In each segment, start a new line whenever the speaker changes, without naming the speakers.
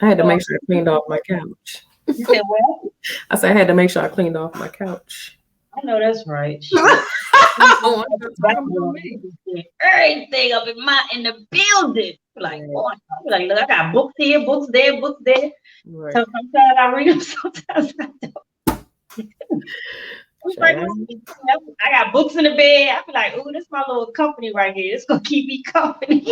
I had to make sure I cleaned off my couch.
You said what?
I said I had to make sure I cleaned off my couch.
I know that's right. Shit.
I want to talk about me.
Everything up in the building. Like,
Right.
oh, like, look, I got books here, books there, books there.
Right.
So sometimes I read them, sometimes I don't. It's like,
Child.
I got books in the bed. I feel like, ooh, this is my little company right here. It's gonna keep me company.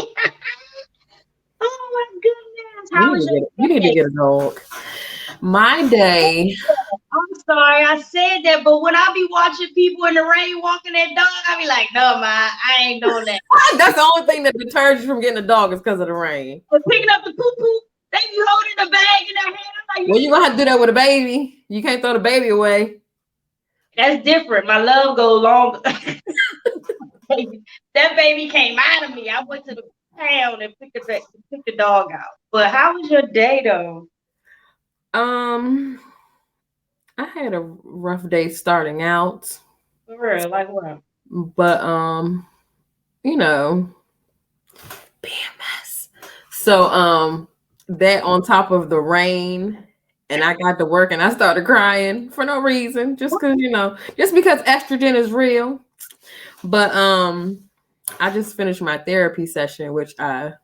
Oh my goodness. How was
You
your
need to
day?
get a dog. My day.
I'm sorry I said that, but when I be watching people in the rain walking that dog, I be like, no, man, I ain't doing that.
That's the only thing that deters you from getting a dog is because of the rain.
But picking up the poo poo, they be holding the bag in their hand. I'm like,
Well, you gonna have to do that with a baby. You can't throw the baby away.
that's different. My love goes long. That baby came out of me. I went to the town and picked the dog out. But how was your day though?
Um, I had a rough day starting out,
For real, like what?
but you know, BMS. So that on top of the rain, and I got to work and I started crying for no reason, just because just because estrogen is real. But I just finished my therapy session, which I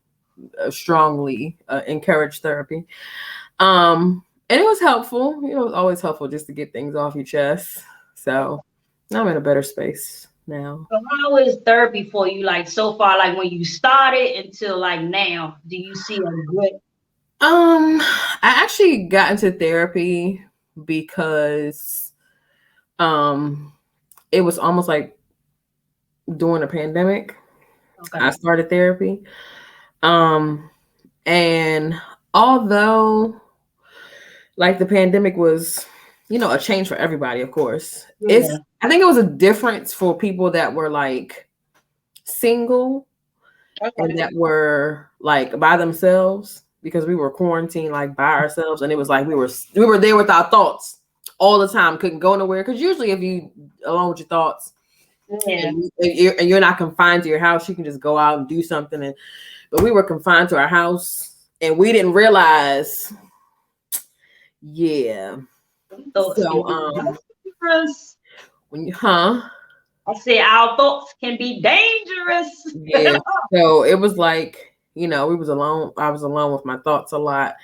strongly encourage therapy. And it was helpful. It was always helpful just to get things off your chest. So I'm in a better space now.
So how is therapy for you? Like so far, like when you started until like now, do you see a good?
I actually got into therapy because it was almost like during the pandemic. I
Okay.
started therapy. Um and although like the pandemic was, a change for everybody, of course.
Yeah.
I think it was a difference for people that were like single and
Okay.
that were like by themselves because we were quarantined like by ourselves, and it was like we were there with our thoughts all the time, couldn't go nowhere because usually if you alone with your thoughts
Yeah.
and you're not confined to your house, you can just go out and do something. But we were confined to our house and we didn't realize. Yeah.
Thoughts can
So
be dangerous.
when you
I said our thoughts can be dangerous.
yeah. So it was like, we was alone. I was alone with my thoughts a lot.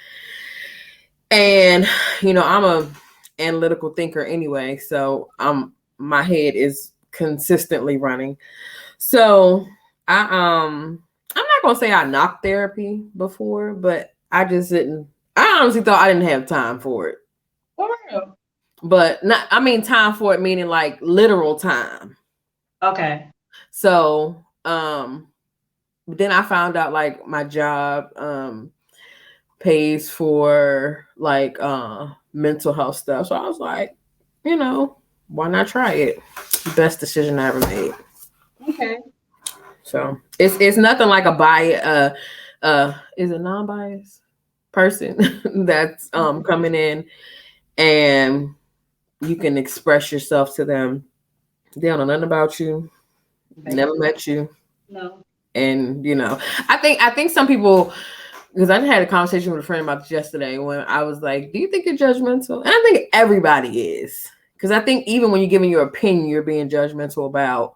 And, I'm a analytical thinker anyway. So my head is consistently running. So I'm not gonna say I knocked therapy before, but I just didn't. I honestly thought I didn't have time for it.
For real.
But not, I mean, time for it meaning like literal time.
Okay.
So then I found out like my job pays for like mental health stuff. So I was like, why not try it? Best decision I ever made.
Okay.
So it's nothing like a bias is a non-biased person that's coming in and you can express yourself to them. They don't know nothing about you, never met you.
No.
And I think some people, because I had a conversation with a friend about this yesterday when I was like, do you think you're judgmental? And I think everybody is. Because I think even when you're giving your opinion, you're being judgmental about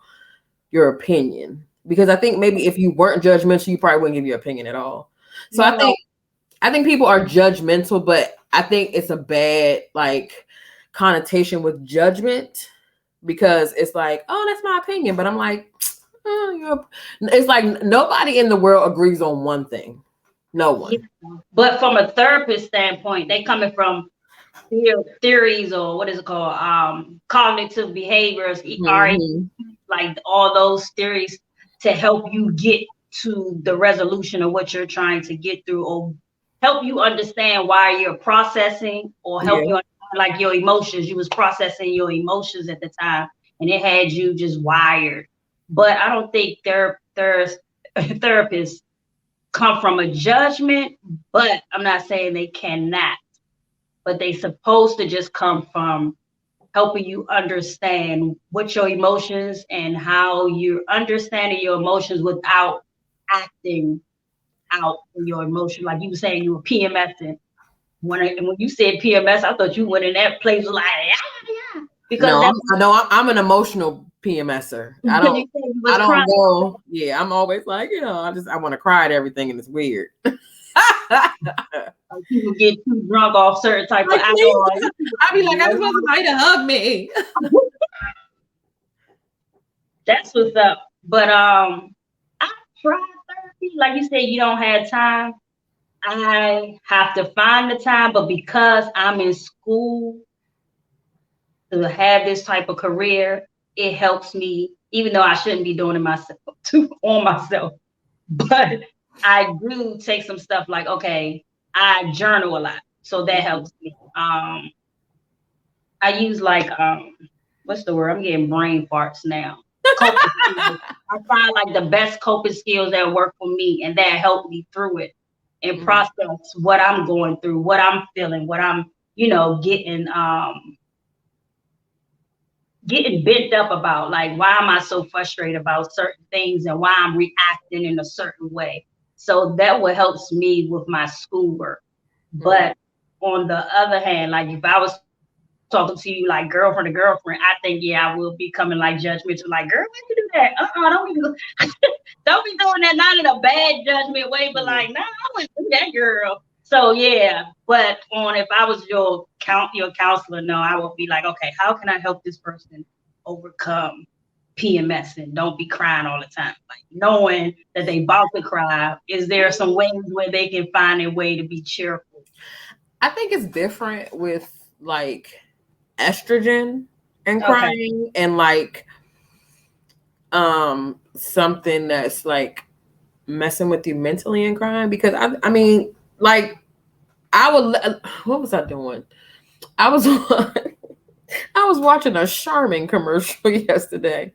your opinion. Because I think maybe if you weren't judgmental, you probably wouldn't give your opinion at all. So I
No.
think people are judgmental, but I think it's a bad like connotation with judgment because it's like, oh, that's my opinion. But I'm like, it's like nobody in the world agrees on one thing. No
Yeah.
one.
But from a therapist standpoint, they coming from theories or what is it called? Cognitive behaviors,
Mm-hmm.
like all those theories to help you get to the resolution of what you're trying to get through or help you understand why you're processing or help
Yeah.
you understand like your emotions. You was processing your emotions at the time and it had you just wired. But I don't think therapists come from a judgment, but I'm not saying they cannot, but they supposed to just come from helping you understand what your emotions and how you're understanding your emotions without acting out your emotion. Like you were saying, you were PMSing. When you said PMS, I thought you went in that place like, yeah. Because
I'm an emotional PMSer. I don't go. Yeah, I'm always like, I want to cry at everything, and it's weird.
People get too drunk off certain type of alcohol.
I be like, I just want somebody to hug me.
That's what's up. But I tried therapy. Like you said, you don't have time. I have to find the time, but because I'm in school to have this type of career, it helps me, even though I shouldn't be doing it myself on myself. But I do take some stuff like, okay, I journal a lot, so that helps me. I use like what's the word? I'm getting brain farts now. I find like the best coping skills that work for me, and that help me through it and process what I'm going through, what I'm feeling, what I'm, getting bent up about. Like, why am I so frustrated about certain things and why I'm reacting in a certain way? So that what helps me with my schoolwork. But on the other hand, like if I was talking to you like girlfriend to girlfriend, I think I will be coming like judgmental, like, girl, why you do that? Don't be doing that, not in a bad judgment way, but like, nah, I wouldn't do that, girl. So but if I was your counselor, no, I would be like, okay, how can I help this person overcome PMS and don't be crying all the time? Like knowing that they about to cry, is there some ways where they can find a way to be cheerful?
I think it's different with like estrogen and crying and like something that's like messing with you mentally and crying, because I mean like what was I doing? I was watching a Charmin commercial yesterday,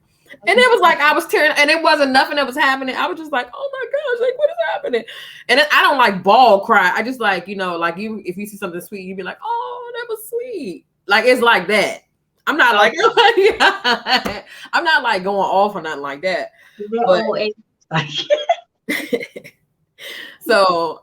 and it was like I was tearing, and it wasn't nothing that was happening. I was just like, oh my gosh, like what is happening? And I don't like bawl cry. I just like, like you, if you see something sweet, you'd be like, oh, that was sweet. Like it's like that. I'm not like I'm not like going off or nothing like that. But, so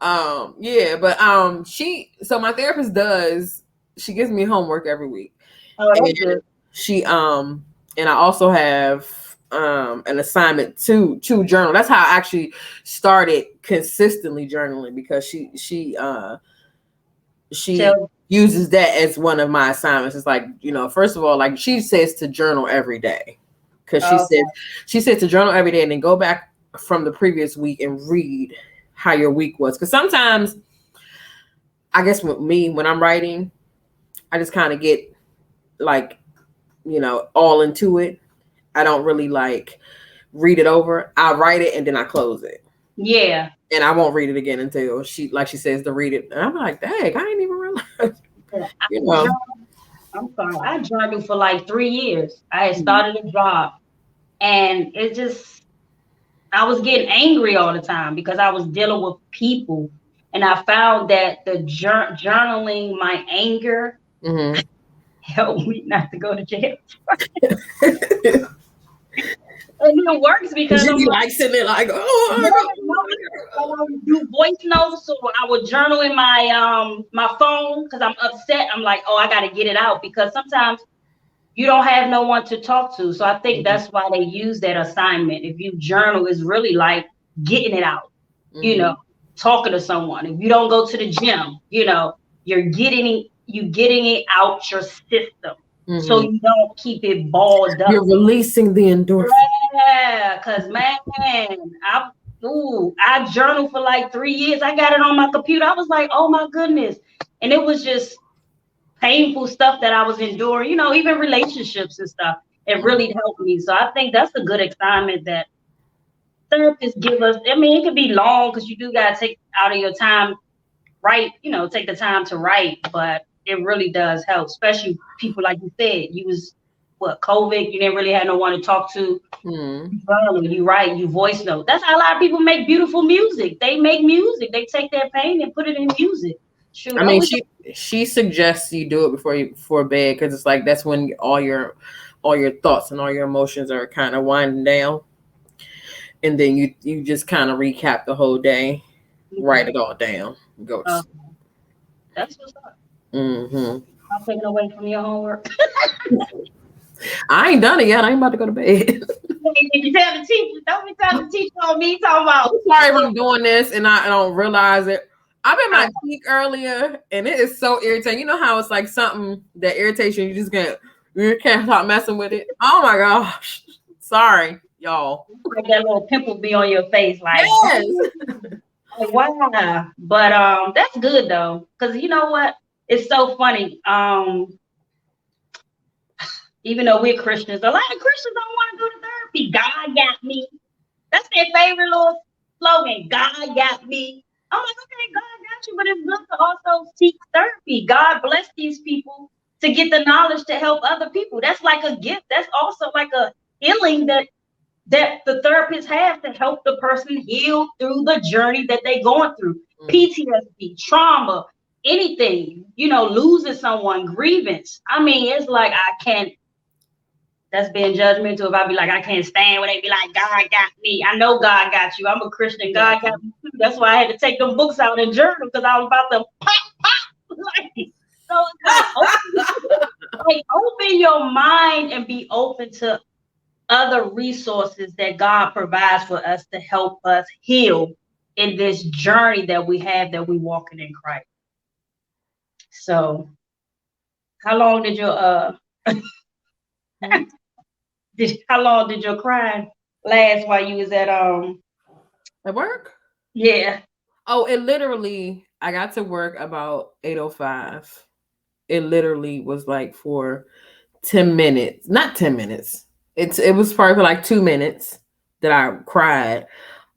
so my therapist she gives me homework every week. And she and I also have an assignment to journal. That's how I actually started consistently journaling, because she uses that as one of my assignments. It's like, first of all, like she says to journal every day, because she said to journal every day and then go back from the previous week and read how your week was. Because sometimes, I guess with me, when I'm writing, I just kind of get like, all into it. I don't really like read it over. I write it and then I close it.
Yeah.
And I won't read it again until she says to read it. And I'm like, dang, I didn't even realize.
I'm sorry. I journaled for like 3 years. I had started a job, and I was getting angry all the time because I was dealing with people. And I found that the journaling my anger helped me not to go to jail. And it works because I'm
like sitting there like,
I would do voice notes, so I would journal in my phone because I'm upset. I'm like, I got to get it out, because sometimes you don't have no one to talk to. So I think that's why they use that assignment. If you journal, is really like getting it out, talking to someone. If you don't go to the gym, you're getting it out your system. So you don't keep it balled up.
You're releasing the endorphin.
Yeah, because man, I journaled for like 3 years. I got it on my computer. I was like, oh my goodness. And it was just painful stuff that I was enduring, even relationships and stuff. It really helped me. So I think that's a good assignment that therapists give us. I mean, it could be long because you do got to take out of your time, take the time to write, but it really does help, especially people like you said. You was COVID, you didn't really have no one to talk to. You write, you voice note. That's how a lot of people make beautiful music. They make music. They take their pain and put it in music. Shoot,
I mean, she suggests you do it before bed, because it's like that's when all your thoughts and all your emotions are kind of winding down, and then you just kind of recap the whole day. Write it all down. Go.
Okay, that's what's up.
Mm-hmm.
I'm taking away from your homework.
I ain't done it yet. I ain't about to go to bed.
Did you tell the teacher? Don't be telling the teacher on me talking about.
I'm sorry if I'm doing this and I don't realize it. I'm in my
Uh,
peak earlier, and it is so irritating. You know how it's like something that irritates you, you can't stop messing with it. Oh my gosh. Sorry, y'all.
like that little pimple be on your face, like,
Yes.
like wow. But that's good though, because you know what? It's so funny. Even though we're Christians, a lot of Christians don't want to go to therapy. God got me. That's their favorite little slogan. God got me. I'm like, okay, God got you, but it's good to also seek therapy. God bless these people to get the knowledge to help other people. That's like a gift. That's also like a healing that the therapist has to help the person heal through the journey that they're going through. PTSD, trauma, anything, losing someone, grievance. I mean, it's like I can't. That's being judgmental if I be like, I can't stand when they be like, God got me. I know God got you. I'm a Christian. God got me too. That's why I had to take them books out and journal because I was about to pop. So it's like open your mind and be open to other resources that God provides for us to help us heal in this journey that we have that we walking in Christ. So how long did your how long did your crying last while you was
at work?
Yeah.
Oh, it literally, I got to work about 8:05. It literally was like for 10 minutes, not 10 minutes. It was probably for like 2 minutes that I cried.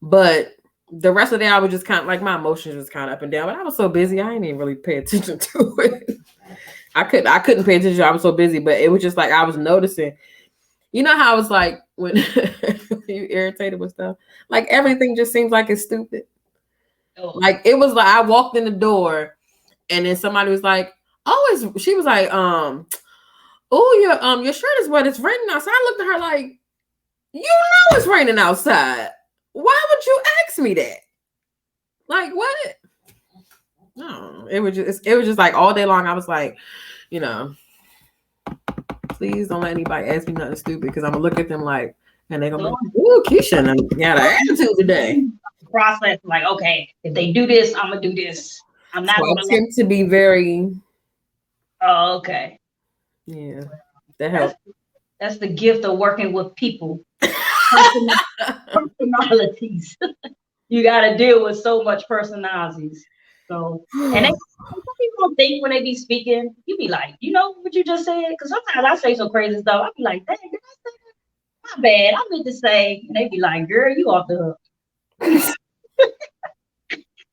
But the rest of the day I was just kind of like my emotions was kind of up and down. But I was so busy, I didn't even really pay attention to it. I couldn't pay attention. I was so busy, but it was just like I was noticing. You know how it's like when you irritated with stuff? Like everything just seems like it's stupid. Like it was like I walked in the door and then somebody was like, "Oh, she was like, oh, your shirt is wet. It's raining outside." I looked at her like, "You know it's raining outside. Why would you ask me that? Like what?" No, it was just like all day long. I was like, please don't let anybody ask me nothing stupid because I'm gonna look at them like, and they're gonna be like, "Ooh, Keisha got an attitude today."
Process like, okay, if they do this, I'm gonna do this. I'm not gonna
tend to be very.
Oh, okay.
Yeah, that helps.
That's the gift of working with people. Personalities. You got to deal with so much personalities. So, and some people think when they be speaking, you be like, you know what you just said? Because sometimes I say some crazy stuff. I be like, dang, did I say that? My bad. I meant to say. And they be like, girl, you off the hook.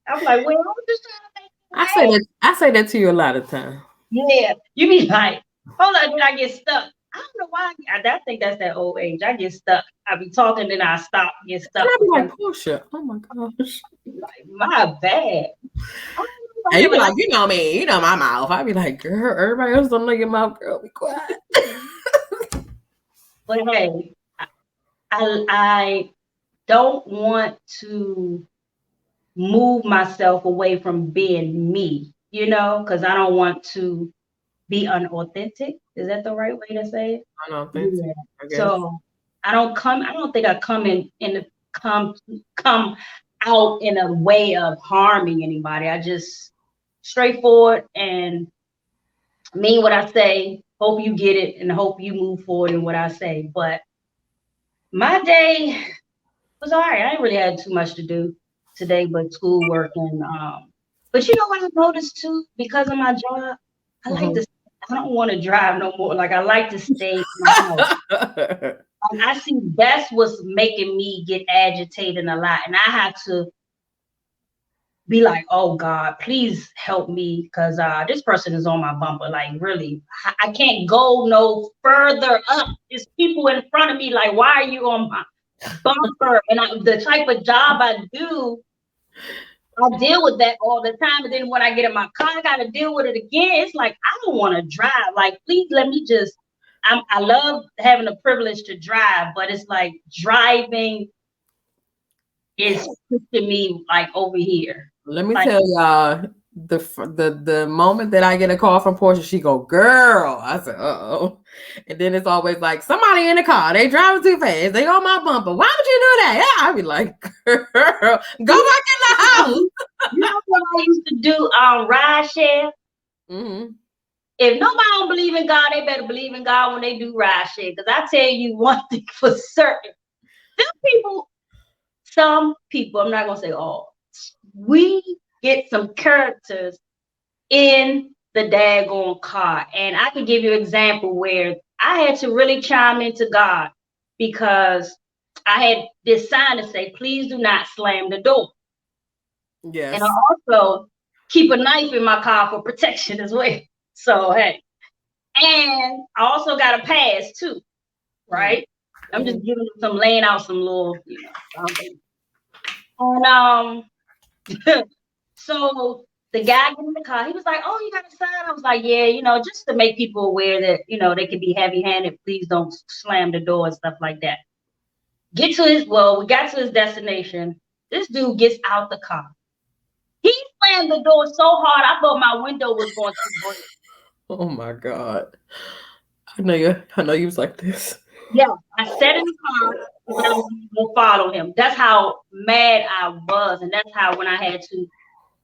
I'm like, well, I'm just trying
to make I say that to you a lot of times.
Yeah, you be like, hold on, did I get stuck? I don't know why. I think that's that old age. I get stuck. I be talking, then I stop, get stuck.
And I be like, Portia, oh my gosh.
Like, my bad.
And you be like, you know me, you know my mouth. I be like, girl, everybody else don't know your mouth, girl. Be quiet.
But hey, I don't want to move myself away from being me, because I don't want to be unauthentic. Is that the right way to say it?
Unauthentic.
Yeah. So I don't think I come out in a way of harming anybody. I just straightforward and mean what I say. Hope you get it and hope you move forward in what I say. But my day was all right. I didn't really had too much to do today, but schoolwork and but you know what I noticed too, because of my job, I don't want to drive no more. Like I like to stay in my house. I see that's what's making me get agitated a lot. And I have to be like, oh God, please help me. Cause this person is on my bumper. Like really, I can't go no further up. There's people in front of me. Like, why are you on my bumper? And the type of job I do, I deal with that all the time. And then when I get in my car, I got to deal with it again. It's like, I don't want to drive. Like, please let me just, I love having the privilege to drive, but it's like driving is pushing me like over here.
Let me
Like,
tell y'all the moment that I get a call from Portia, she go, "Girl," I said, "Uh-oh," and then it's always like somebody in the car, they driving too fast, they on my bumper. Why would you do that? Yeah, I be like, "Girl, go
you
back in the house."
know what I used to do? Ride share.
Mm-hmm.
If nobody don't believe in God, they better believe in God when they do ride share. Because I tell you one thing for certain, people, some people, I'm not gonna say all, we get some characters in the daggone car. And I can give you an example where I had to really chime into God because I had this sign to say, please do not slam the door. And I
Yes.
also keep a knife in my car for protection as well. So hey. And I also got a pass too, right? I'm just giving them some laying out some little, foundation. And so the guy get in the car, he was like, "Oh, you got a sign?" I was like, "Yeah, just to make people aware that they can be heavy-handed. Please don't slam the door and stuff like that." We got to his destination. This dude gets out the car. He slammed the door so hard, I thought my window was going to break.
Oh my God. I know you was like this.
Yeah, I sat in the car because I was going to follow him. That's how mad I was, and that's how when I had to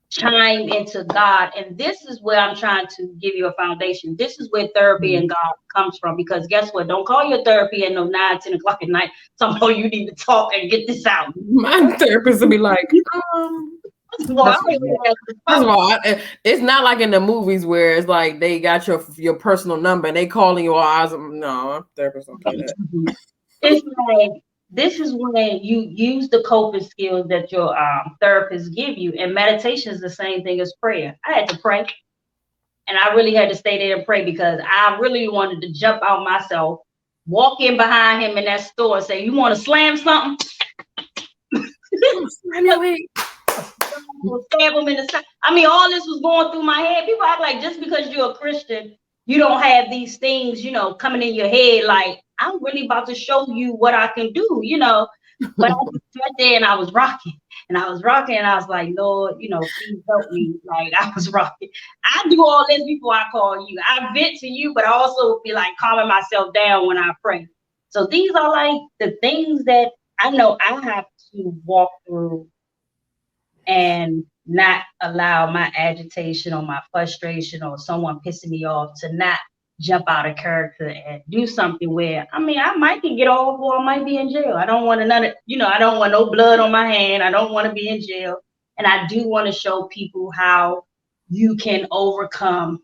chime into God. And this is where I'm trying to give you a foundation. This is where therapy and God comes from. Because guess what? Don't call your therapy at no 9, 10 o'clock at night. Somehow you need to talk and get this out.
My therapist would be like,
First of all,
it's not like in the movies where it's like they got your personal number and they calling you all eyes. No, therapists don't play that.
it's like this is when you use the coping skills that your therapist give you, and meditation is the same thing as prayer. I had to pray, and I really had to stay there and pray because I really wanted to jump out myself, walk in behind him in that store and say, "You want to slam something?" Stab him in the side. I mean, all this was going through my head. People act like just because you're a Christian, you don't have these things, coming in your head. Like, I'm really about to show you what I can do. But I just sat there and I was rocking. And I was rocking and I was like, Lord, please help me. Like, I was rocking. I do all this before I call you. I vent to you, but I also be like calming myself down when I pray. So these are like the things that I know I have to walk through and not allow my agitation or my frustration or someone pissing me off to not jump out of character and do something where, I mean, I might get off or I might be in jail. I don't want another, I don't want no blood on my hand. I don't want to be in jail. And I do want to show people how you can overcome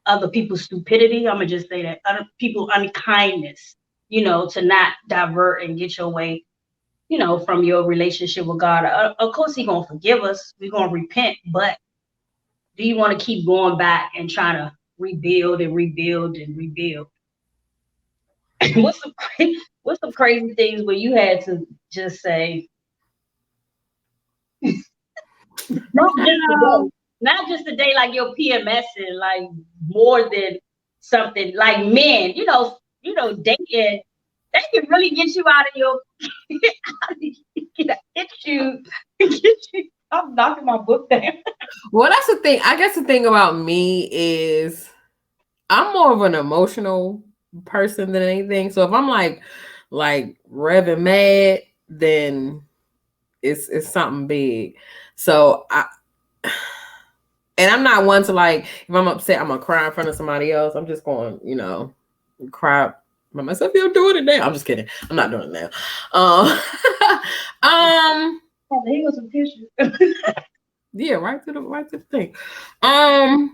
other people's stupidity. I'm going to just say that, other people's unkindness, to not divert and get your way from your relationship with God. Of course, He's gonna forgive us. We're gonna repent, but do you want to keep going back and trying to rebuild and rebuild and rebuild? what's some crazy things where you had to just say, not just a day like your PMS and like more than something like men, dating. They can really get you out of your get you. I'm knocking my book down.
Well, that's the thing. I guess the thing about me is I'm more of an emotional person than anything. So if I'm like revving mad, then it's something big. So and I'm not one to like if I'm upset, I'm gonna cry in front of somebody else. I'm just going, cry by myself. You're doing it now. I'm just kidding. I'm not doing it now.
He was some tissue.
Yeah, right to the thing. But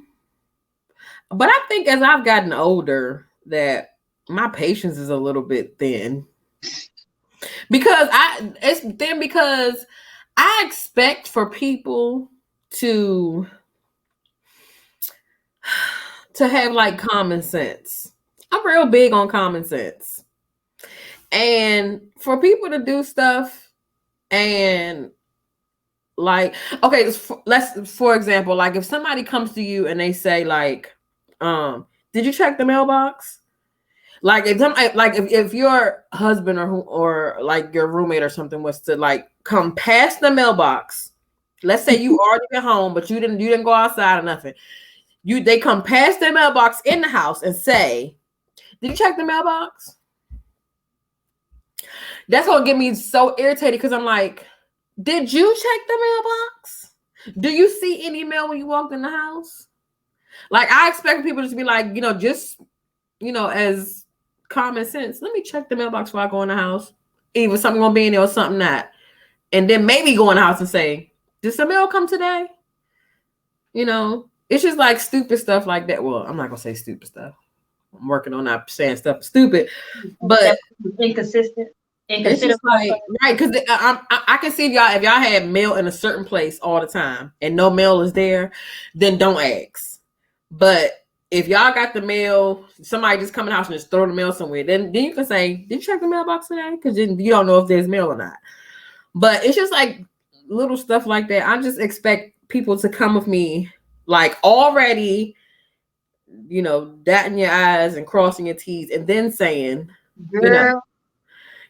I think as I've gotten older, that my patience is a little bit thin. Because I expect for people to have like common sense. I'm real big on common sense. And for people to do stuff and like, okay, for example, like if somebody comes to you and they say like, did you check the mailbox? Like if your husband or like your roommate or something was to like come past the mailbox Let's say you already at home, but you didn't go outside or nothing. They come past the mailbox in the house and say, "Did you check the mailbox?" That's gonna get me so irritated because I'm like, "Did you check the mailbox? Do you see any mail when you walked in the house?" Like, I expect people to be like, just as common sense. Let me check the mailbox before I go in the house. Either something gonna be in there or something not. And then maybe go in the house and say, "Did some mail come today?" It's just like stupid stuff like that. Well, I'm not gonna say stupid stuff. I'm working on not saying stuff stupid, but
inconsistent.
it's just like, right, because I can see if y'all had mail in a certain place all the time and no mail is there, then don't ask. But if y'all got the mail, somebody just come in the house and just throw the mail somewhere, then you can say, "Did you check the mailbox today?" Because then you don't know if there's mail or not. But it's just like little stuff like that. I just expect people to come with me like already, dotting your I's and crossing your T's and then saying,
Girl.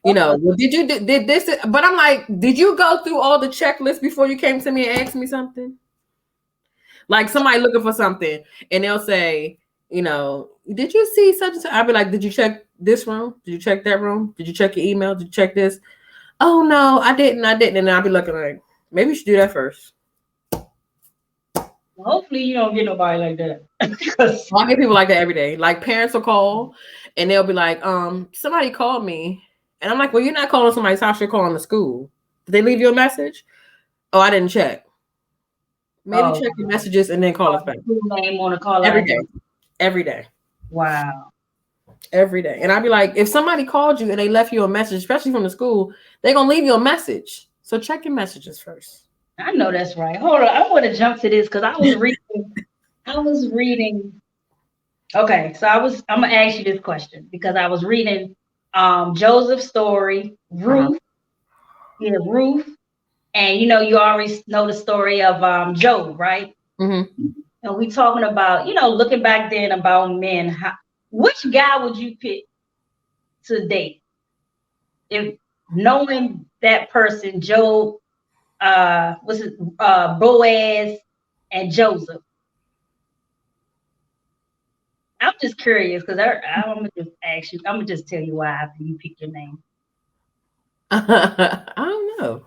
Well, did this? But I'm like, did you go through all the checklists before you came to me and asked me something? Like somebody looking for something and they'll say, "Did you see such and such?" I'll be like, "Did you check this room? Did you check that room? Did you check your email? Did you check this?" "Oh no, I didn't. And I'll be looking like, maybe you should do that first.
Hopefully you don't get nobody like that.
I get people like that every day. Like parents will call and they'll be like, "Somebody called me." And I'm like, "Well, you're not calling somebody's house, you're calling the school. Did they leave you a message?" "Oh, I didn't check." Maybe check your messages and then call us back.
Name on the call
every day. Every day.
Wow.
Every day. And I'd be like, if somebody called you and they left you a message, especially from the school, they're gonna leave you a message. So check your messages first.
I know that's right. Hold on. I want to jump to this because I was reading. Okay, so I'm gonna ask you this question because I was reading Joseph's story, Ruth. Yeah, Ruth. And you already know the story of Job, right?
Mm-hmm.
And we talking about, looking back then about men. Which guy would you pick to date if knowing that person, Job, Boaz and Joseph? I'm just curious because I'm gonna just ask you. I'm gonna just tell you why after you pick your name.
I don't know.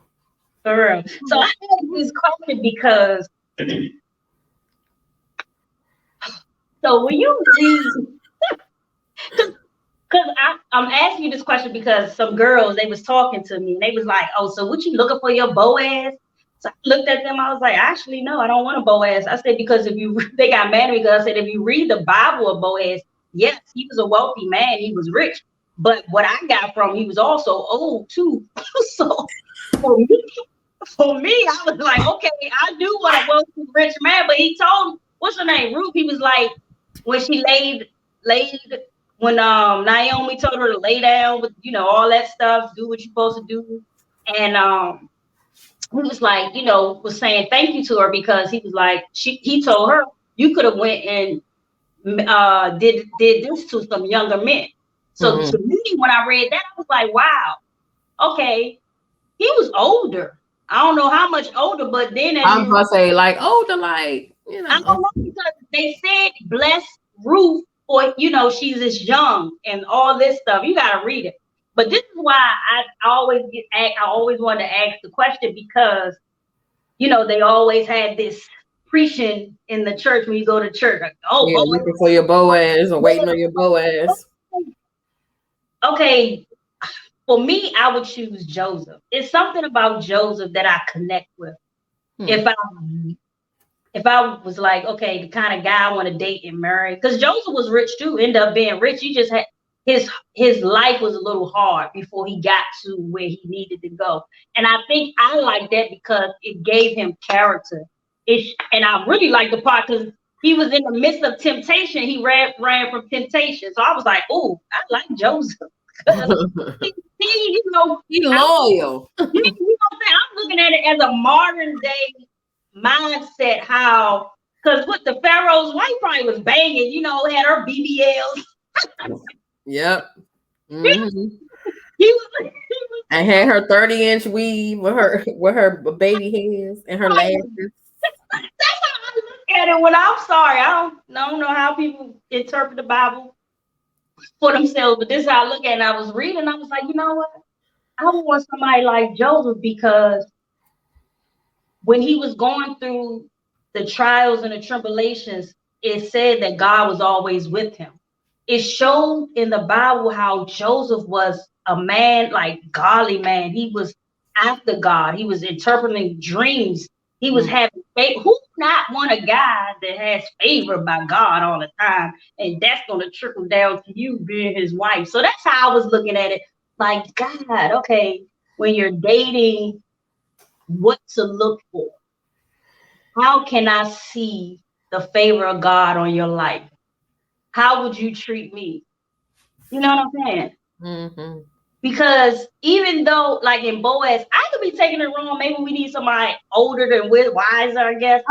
For real. So I asked this question because so when you read, because I'm asking you this question because some girls, they was talking to me and they was like, "Oh, so what you looking for your Boaz?" So I looked at them, I was like, "Actually, no, I don't want a Boaz." I said, because they got mad at me because I said, if you read the Bible of Boaz, yes, he was a wealthy man, he was rich. But what I got from, he was also old too. So for me, I was like, okay, I do want a wealthy rich man. But he told, what's her name, Ruth? He was like, when she laid when Naomi told her to lay down with all that stuff, do what you're supposed to do, and he was like, was saying thank you to her because he was like, he told her, you could have went and did this to some younger men. So to me, when I read that, I was like, wow, okay, he was older. I don't know how much older, but then
I'm gonna say like older, like
I don't know because they said bless Ruth or she's this young and all this stuff. You gotta read it. But this is why I always wanted to ask the question because they always had this preaching in the church when you go to church. Like, oh,
yeah, looking for your Boaz or waiting on your Boaz.
Okay, for me, I would choose Joseph. It's something about Joseph that I connect with. If I was like, okay, the kind of guy I want to date and marry, because Joseph was rich too, ended up being rich. He just had his life was a little hard before he got to where he needed to go. And I think I like that because it gave him character. And I really like the part because he was in the midst of temptation. He ran from temptation. So I was like, oh, I like Joseph. He's loyal.
You know
what I'm saying? I'm looking at it as a modern day mindset, how because what the Pharaoh's wife probably was banging, had her BBLs.
Yep. Mm-hmm.
He was, he
And had her 30-inch weave with her baby hairs and her
was
lashes.
that's how I look at it. When I'm sorry, I don't know how people interpret the Bible for themselves, but this is how I look at it. And I was reading, I was like, you know what? I would want somebody like Joseph because when he was going through the trials and the tribulations, it said that God was always with him. It showed in the Bible how Joseph was a man, like godly man. He was after God. He was interpreting dreams. He was having faith. Who not want a guy that has favor by God all the time? And that's going to trickle down to you being his wife. So that's how I was looking at it. Like, God, okay, when you're dating, what to look for. How can I see the favor of God on your life? How would you treat me? You know what I'm saying?
Mm-hmm.
Because even though, like in Boaz, I could be taking it wrong. Maybe we need somebody older than wiser, I guess.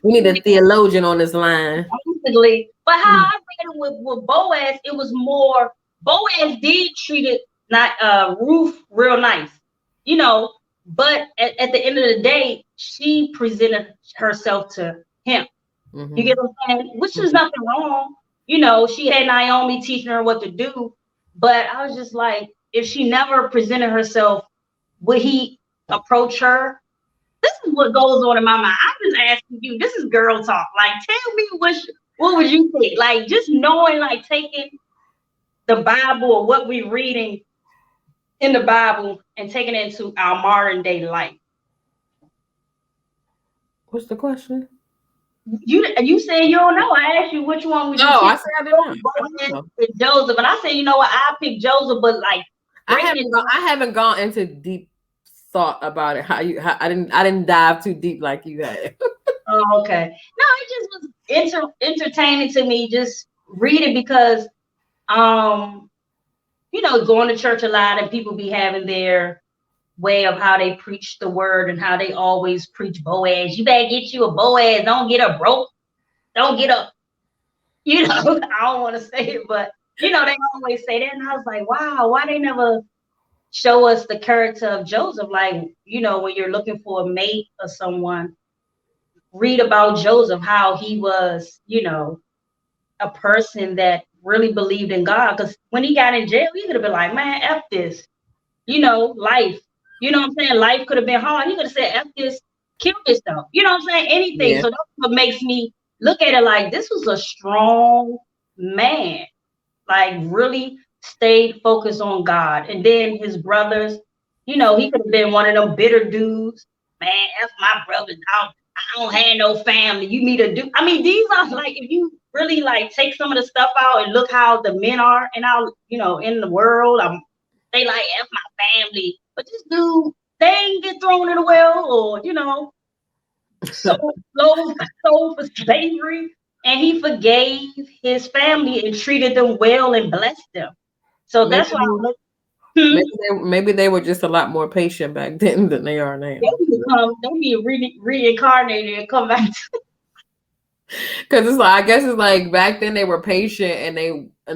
We need a theologian on this line.
Basically, but how I read it with Boaz, it was more. Boaz did treat it not Ruth real nice, you know. But at the end of the day, she presented herself to him. You get what I'm saying? Which is nothing wrong. You know, she had Naomi teaching her what to do. But I was just like, if she never presented herself, would he approach her? This is what goes on in my mind. I'm just asking you. This is girl talk. Like, tell me what would you think? Like, just knowing, like, taking the Bible or what we're reading in the Bible and taking it into our modern day life.
What's the question?
You said you don't know. I asked you which one would you pick.
I said I didn't know.
Joseph, and I said, you know what, I picked Joseph, but like
I haven't gone into deep thought about it. I didn't dive too deep like you had.
Oh, okay. No, it just was entertaining to me. Just read it because you know, going to church a lot and people be having their way of how they preach the word and how they always preach Boaz. You better get you a Boaz. Don't get a broke. Don't get a, you know, I don't want to say it, but you know, they always say that. And I was like, wow, why they never show us the character of Joseph? Like, you know, when you're looking for a mate or someone, read about Joseph, how he was, you know, a person that really believed in God. Because when he got in jail, he could have been like, man, F this, you know, life. You know what I'm saying? Life could have been hard. He could have said, F this, kill yourself. You know what I'm saying? Anything.
Yeah.
So that's what makes me look at it like this was a strong man. Like really stayed focused on God. And then his brothers, you know, he could have been one of them bitter dudes. Man, F my brothers. I don't have no family. You need to do. I mean, these are like if you really like take some of the stuff out and look how the men are and how you know in the world. They like F my family, but this dude they ain't get thrown in the well or you know sold for slavery, and he forgave his family and treated them well and blessed them. So
Maybe
that's why I look. Hmm,
maybe they were just a lot more patient back then than they are now.
they be reincarnated and come back.
Because it's like I guess it's like back then they were patient and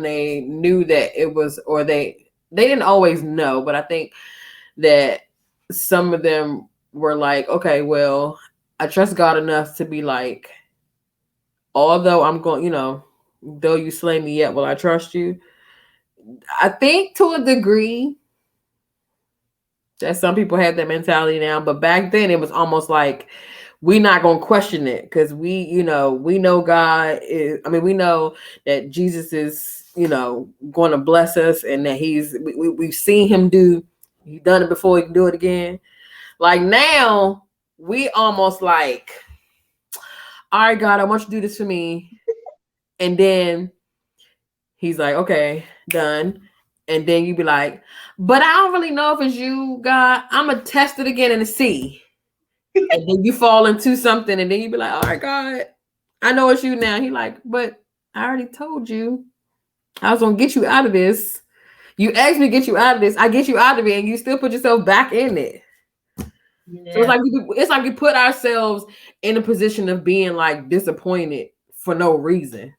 they knew that it was or they didn't always know, but I think that some of them were like, okay, well, I trust God enough to be like, although I'm going, you know, though you slay me yet, will I trust you? I think to a degree that some people have that mentality now, but back then it was almost like we're not going to question it because we know God is, I mean, we know that Jesus is, you know, going to bless us and that we've seen him he's done it before, he can do it again. Like now we almost like, all right, God, I want you to do this for me. And then he's like, okay, done. And then you be like, but I don't really know if it's you, God. I'm going to test it again and see. And then you fall into something and then you be like, all right, God, I know it's you now. He like, but I already told you I was going to get you out of this. You asked me to get you out of this. I get you out of it and you still put yourself back in it. Yeah. So it's like we put ourselves in a position of being like disappointed for no reason.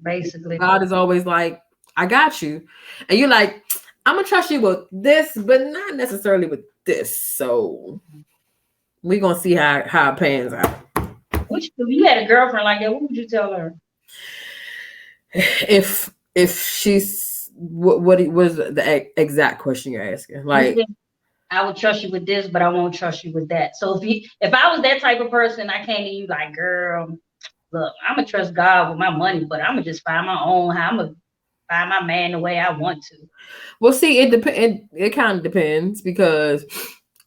Basically,
God is always like, I got you. And you're like, I'm gonna trust you with this, but not necessarily with this. So we're gonna see how it pans out.
Which if you had a girlfriend like that, what would you tell her?
If she's what was the exact question you're asking? Like,
I would trust you with this, but I won't trust you with that. So if I was that type of person, I came to you like, girl, look, I'm gonna trust God with my money, but I'm gonna just find my own. I'm gonna find my man the way I want to.
well, see, it depends. It kind of depends because,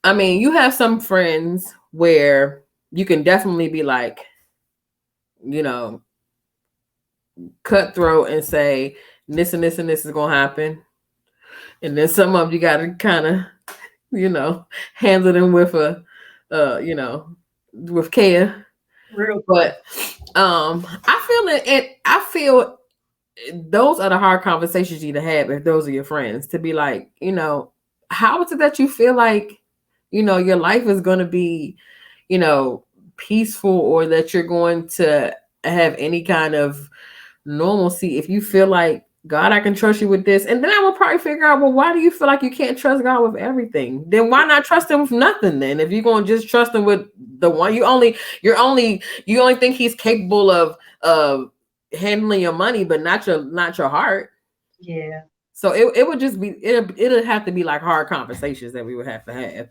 I mean, you have some friends where you can definitely be like, you know, cutthroat and say this and this and this is gonna happen, and then some of you got to kind of, handle them with with care.
Real
But I feel those are the hard conversations you need to have if those are your friends, to be like, how is it that you feel like, your life is going to be, peaceful, or that you're going to have any kind of normalcy if you feel like, God, I can trust you with this. And then I will probably figure out, well, why do you feel like you can't trust God with everything? Then why not trust him with nothing then? If you're going to just trust him with the one, you only think he's capable of handling your money, but not your heart.
Yeah.
So it would just be, it'll have to be like hard conversations that we would have to have.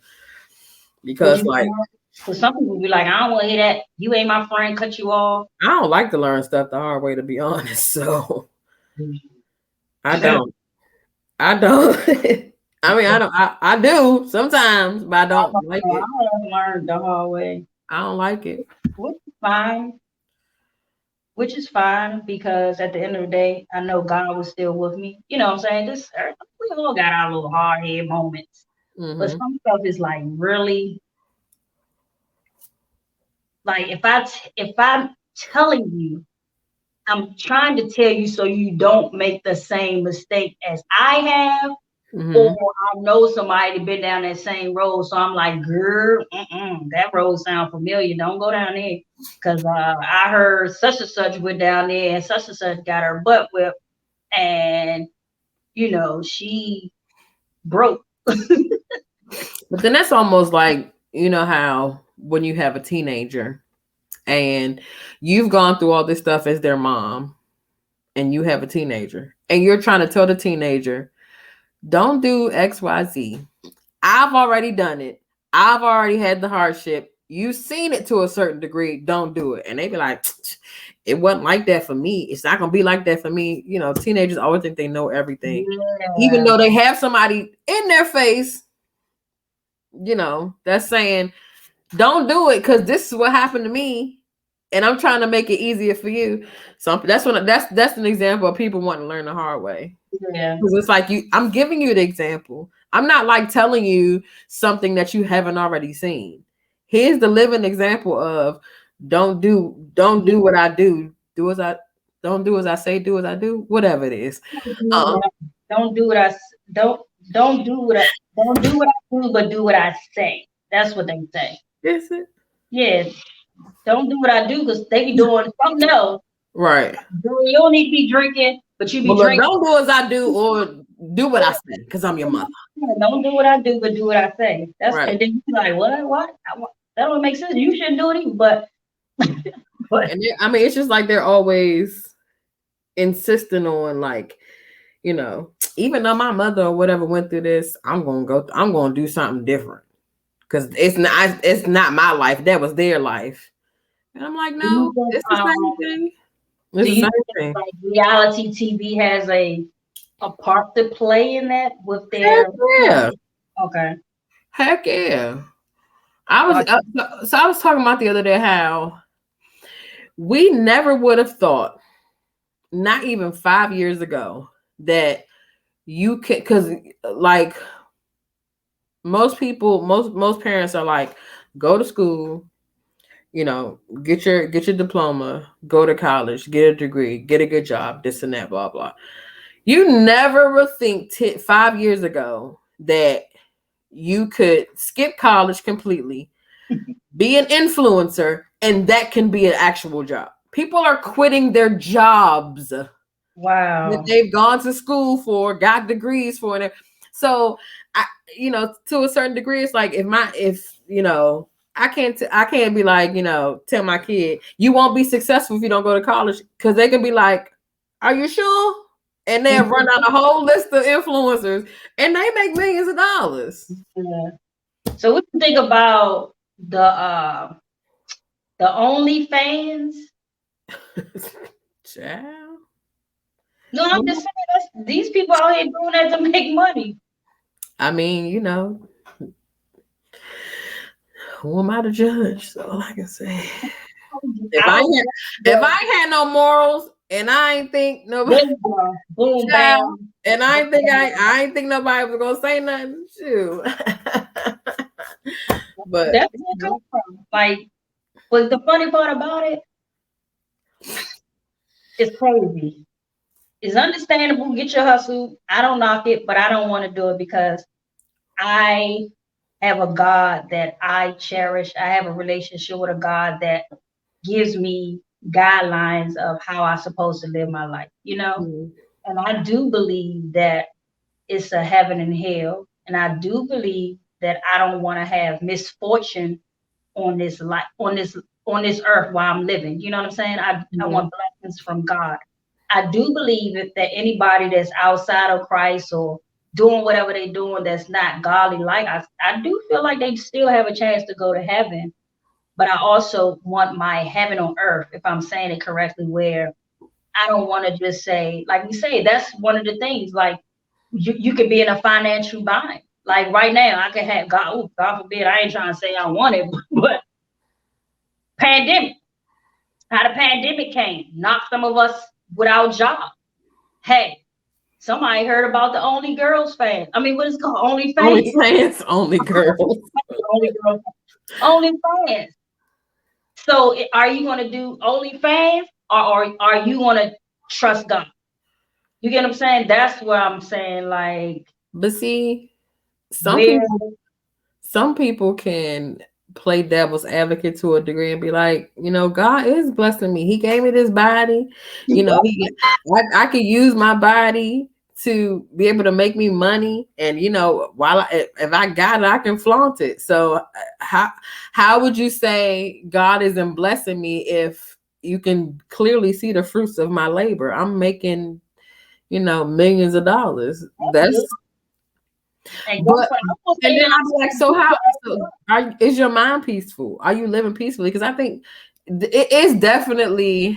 Because like,
so some people be like, I don't want to hear that. You ain't my friend, cut you off.
I don't like to learn stuff the hard way, to be honest. So I don't. I mean, I do sometimes, but I don't like it.
I learned the hard way.
I don't like it.
Which is fine. Which is fine, because at the end of the day, I know God was still with me. You know what I'm saying? We all got our little hard head moments.
Mm-hmm.
But some stuff is like really, like if I'm telling you, I'm trying to tell you so you don't make the same mistake as I have, or I know somebody been down that same road, so I'm like, girl, that road sound familiar. Don't go down there, because I heard such and such went down there, and such got her butt whipped, and she broke.
But then that's almost like, how when you have a teenager and you've gone through all this stuff as their mom, and you have a teenager and you're trying to tell the teenager, don't do XYZ. I've already done it. I've already had the hardship. You've seen it to a certain degree. Don't do it. And they be like, it wasn't like that for me. It's not going to be like that for me. Teenagers always think they know everything. Yeah. Even though they have somebody in their face, that's saying, don't do it because this is what happened to me. And I'm trying to make it easier for you. So that's an example of people wanting to learn the hard way.
Yeah.
Because it's like I'm giving you the example. I'm not like telling you something that you haven't already seen. Here's the living example of don't do what I do. Don't do as I say, do as I do. Whatever it is.
Don't do what I do, but do what I say. That's what they say.
Is it?
Yeah. Don't do what I do, because they be doing something else.
Right.
You don't need to be drinking, but you be drinking.
Don't do as I do, or do what I say, because I'm your mother.
Don't do what I do, but do what I say. That's
right.
And then you're like, what? That don't make sense. You shouldn't do it either. But
and it's just like they're always insisting on, like, even though my mother or whatever went through this, I'm gonna do something different, because it's not my life. That was their life. And I'm like, no, it's the same thing.
It's the same thing. Like reality TV has a part to play in that with their.
Yeah.
Okay.
Heck yeah. I was talking about the other day how we never would have thought, not even 5 years ago, that you could, because like most people, most parents are like, go to school, get your diploma, go to college, get a degree, get a good job, this and that, blah blah. You never would think 5 years ago that you could skip college completely, be an influencer, and that can be an actual job. People are quitting their jobs.
Wow.
That they've gone to school for, got degrees for, and So I, to a certain degree, it's like if I can't be like, tell my kid you won't be successful if you don't go to college, because they can be like, are you sure? And they'll run out a whole list of influencers, and they make millions of dollars.
Yeah. So what do you think about the OnlyFans?
Child.
No, I'm just saying these people out here doing that to make money.
I mean, who am I to judge? So all I can say, if I ain't had no morals, and I ain't think nobody,
boom,
child,
bam,
and I ain't think nobody was gonna say nothing. Shoot. But
that's where it comes from. Like, but the funny part about it, it's crazy. It's understandable. Get your hustle. I don't knock it, but I don't want to do it because I have a God that I cherish. I have a relationship with a God that gives me guidelines of how I'm supposed to live my life, And I do believe that it's a heaven and hell. And I do believe that I don't want to have misfortune on this life, on this earth while I'm living. You know what I'm saying? I want blessings from God. I do believe that anybody that's outside of Christ or doing whatever they're doing that's not godly, like I do feel like they still have a chance to go to heaven. But I also want my heaven on earth, if I'm saying it correctly, where I don't want to just say, like we say, that's one of the things, like you could be in a financial bind. Like right now, I could have God forbid, I ain't trying to say I want it, but pandemic, how the pandemic came, knocked some of us without job. Hey, somebody heard about the Only Girls fan. I mean, what is it called? Only fans?
Only girls.
Only girls. Only fans. So are you going to do OnlyFans or are you going to trust God? You get what I'm saying? That's what I'm saying. Like,
But see,
where
some people can play devil's advocate to a degree and be like, God is blessing me. He gave me this body. I could use my body to be able to make me money, and while if I got it, I can flaunt it. So how would you say God isn't blessing me if you can clearly see the fruits of my labor? I'm making millions of dollars. That's but and then I'm like, so how is your mind peaceful? Are you living peacefully? Because I think it is definitely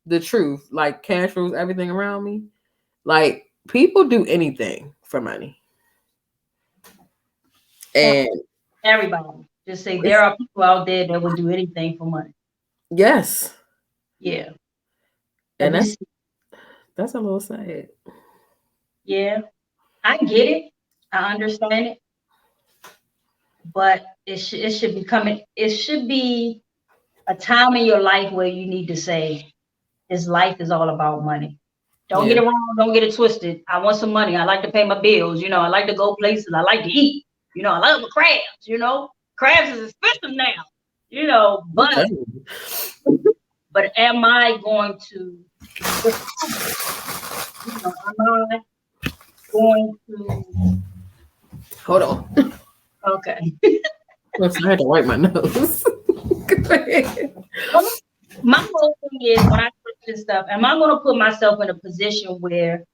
the truth. Like, cash rules everything around me. Like, people do anything for money. And
everybody just say there are people out there that would do anything for money.
Yes.
Yeah.
And that's a little sad.
Yeah. I get it. I understand it. But it should be coming. It should be a time in your life where you need to say, this life is all about money. Don't get it wrong. Don't get it twisted. I want some money. I like to pay my bills. I like to go places. I like to eat. I love the crabs. Crabs is expensive now. But am I going to? Am I going to?
Hold on.
Okay.
I had to wipe my nose.
My whole thing is, when I put this stuff, am I going to put myself in a position where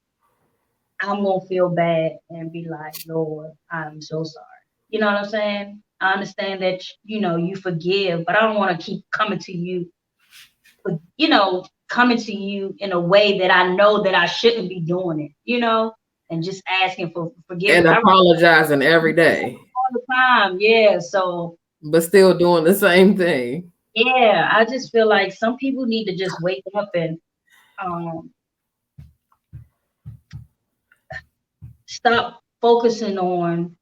I'm going to feel bad and be like, Lord, I'm so sorry. You know what I'm saying? I understand that, you forgive, but I don't want to keep coming to you, coming to you in a way that I know that I shouldn't be doing it, and just asking for forgiveness.
And apologizing every day.
All the time, yeah. So,
but still doing the same thing.
Yeah, I just feel like some people need to just wake up and stop focusing on,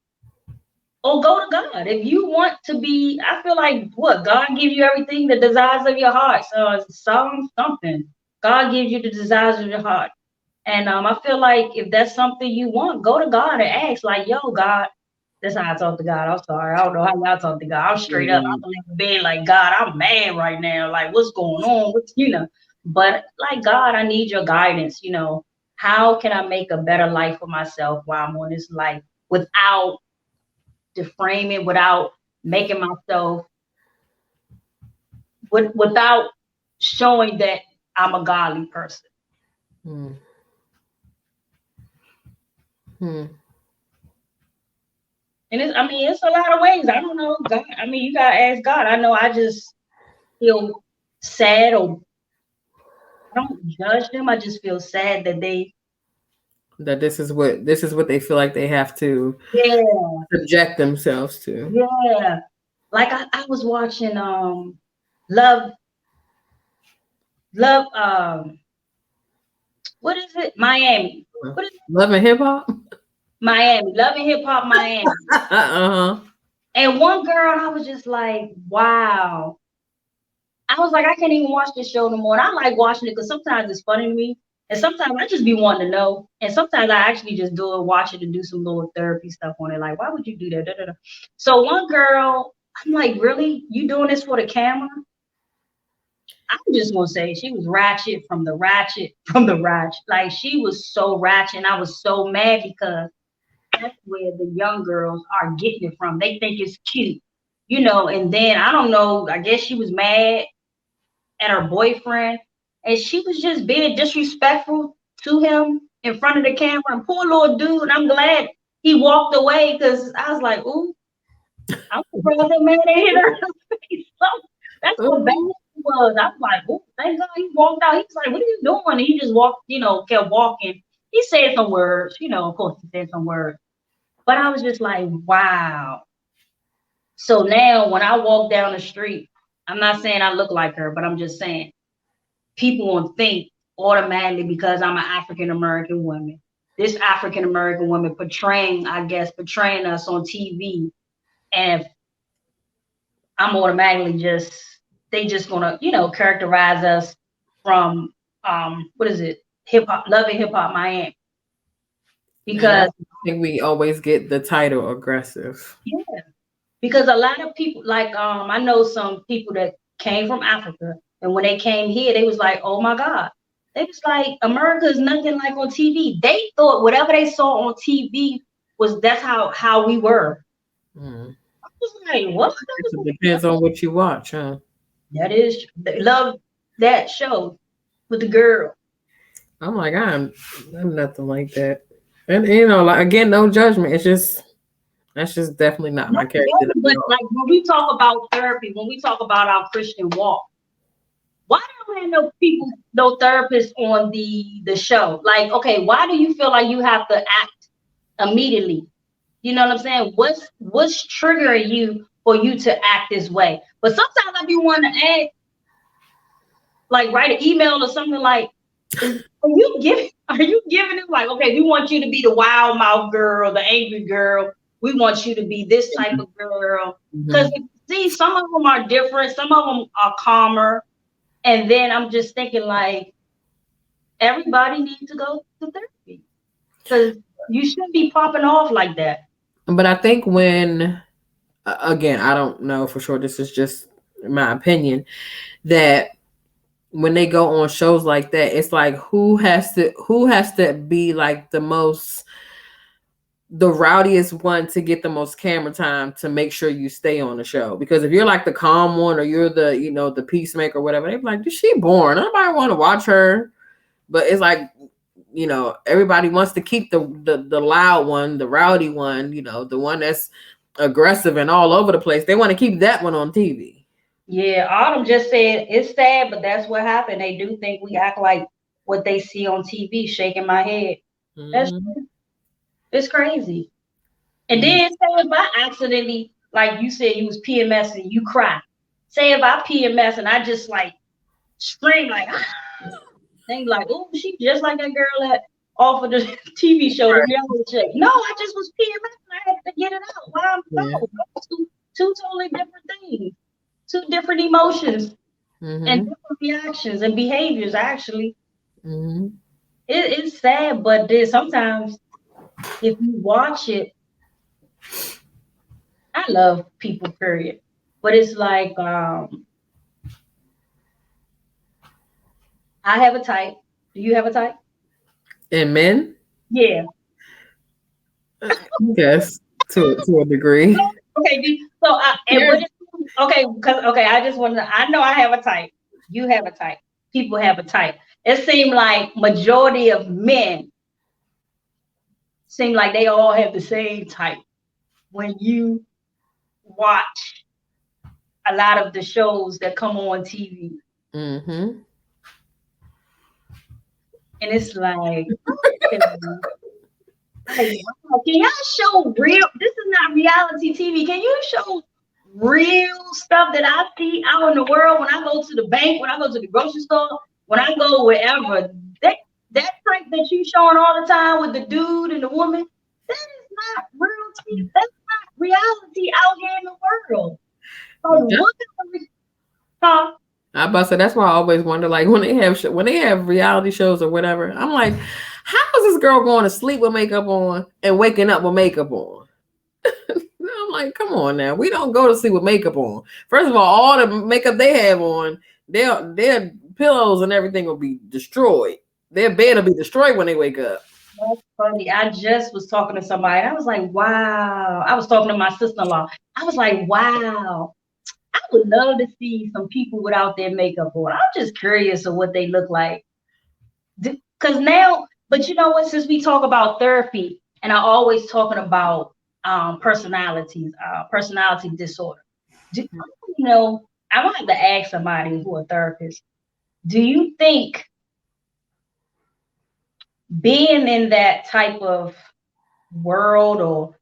go to God. If you want to be, I feel like God gives you everything, the desires of your heart. So Psalm something. God gives you the desires of your heart. And I feel like if that's something you want, go to God and ask, like, yo, God, that's how I talk to God. I'm sorry. I don't know how y'all talk to God. I'm straight up. I'm in bed like, God, I'm mad right now. Like, what's going on? But like, God, I need your guidance, How can I make a better life for myself while I'm on this life without deframing, without making myself, without showing that I'm a godly person?
Hmm. Hmm.
And it's a lot of ways. I don't know. God, you gotta ask God. I know I just feel sad, or I don't judge them. I just feel sad that
That this is what they feel like they have to
yeah,
subject themselves to.
yeah. Like I was watching Love Love what is it? Miami. What is it?
Love and hip hop.
Miami. Love and Hip Hop Miami.
Uh-huh.
And one girl, I was just like, wow. I was like, I can't even watch this show no more. And I like watching it because sometimes it's funny to me. And sometimes I just be wanting to know. And sometimes I actually just do it, watch it, and do some little therapy stuff on it. Like, why would you do that? Da, da, da. So one girl, I'm like, really? You doing this for the camera? I'm just gonna say she was ratchet from the ratchet from the ratchet. Like she was so ratchet, and I was so mad because that's where the young girls are getting it from. They think it's cute, and then I don't know, I guess she was mad at her boyfriend and she was just being disrespectful to him in front of the camera. And poor little dude, I'm glad he walked away because I was like, ooh, I'm surprised that man ain't hit her. That's how bad
Ooh.
he was. I was like, ooh, thank God he walked out. He was like, what are you doing? And he just walked, kept walking. He said some words, of course he said some words. But I was just like, wow. So now when I walk down the street, I'm not saying I look like her, but I'm just saying people won't think automatically because I'm an African American woman. This African American woman portraying us on TV. And if I'm automatically they just gonna, characterize us from what is it? Hip hop, Love and Hip Hop Miami.
And I
Because
think we always get the title aggressive.
yeah, because a lot of people like I know some people that came from Africa and when they came here they was like, oh my God, they was like, America is nothing like on TV. They thought whatever they saw on TV was that's how we were.
Mm.
I was like, what?
It depends on what you watch, huh?
That is, they love that show with the girl.
I'm like, I'm nothing like that. And like again, no judgment. It's just that's just definitely not
No,
my character
no,
at
but
all.
like when we talk about therapy, when we talk about our Christian walk, why don't have no people, no therapists on the show? Like, okay, why do you feel like you have to act immediately? You know what I'm saying? What's triggering you for you to act this way? But sometimes I be wanting to act, like write an email or something like, are you giving it like, okay, we want you to be the wild mouth girl, the angry girl. We want you to be this type of girl. Because
Mm-hmm.
see, some of them are different, some of them are calmer. And then I'm just thinking like everybody needs to go to therapy because you shouldn't be popping off like that.
But I think when again, I don't know for sure. This is just my opinion that when they go on shows like that, it's like who has to be like the rowdiest one to get the most camera time to make sure you stay on the show. Because if you're like the calm one or you're the peacemaker or whatever, they're like, she boring. Nobody want to watch her. But it's like, everybody wants to keep the loud one, the rowdy one, the one that's aggressive and all over the place. They want to keep that one on TV.
Yeah, Autumn just said it's sad, but that's what happened. They do think we act like what they see on TV, shaking my head. That's
Mm-hmm.
it's crazy. And
Mm-hmm.
then say if I accidentally, like you said, you was PMS and you cry. Say if I PMS and I just like scream like, they like, oh, she just like that girl that off of the TV show, the reality check. No, I just was PMS and I had to get it out. Wow,
Yeah.
no, two totally different things, two different emotions and
Mm-hmm.
different reactions and behaviors. Actually,
Mm-hmm.
it's sad, but then sometimes if you watch it, I love people, period. But it's like I have a type. Do you have a type?
And men?
Yeah.
Yes, to a degree.
Okay. So, and
Yes.
what? Okay, because I just want to. I know I have a type. You have a type. People have a type. It seemed like majority of men seem like they all have the same type. When you watch a lot of the shows that come on TV,
Mm-hmm.
and it's like, wow, can y'all show real? This is not reality TV. Can you show real stuff that I see out in the world when I go to the bank, when I go to the grocery store, when I go wherever? That type that you showing all the time with the dude and the woman, that is not real TV. That's not reality out here in the world. So what? Huh?
I about to say that's why I always wonder, like when they have reality shows or whatever. I'm like, how is this girl going to sleep with makeup on and waking up with makeup on? I'm like, come on now, we don't go to sleep with makeup on. First of all the makeup they have on, their pillows and everything will be destroyed. Their bed will be destroyed when they wake up.
That's funny. I just was talking to somebody. I was like, wow. I was talking to my sister-in-law. I was like, wow. I would love to see some people without their makeup on. I'm just curious of what they look like. Because now, but you know what? Since we talk about therapy, and I always talking about personality disorder. Do, you know, I wanted to ask somebody who a therapist. Do you think being in that type of world or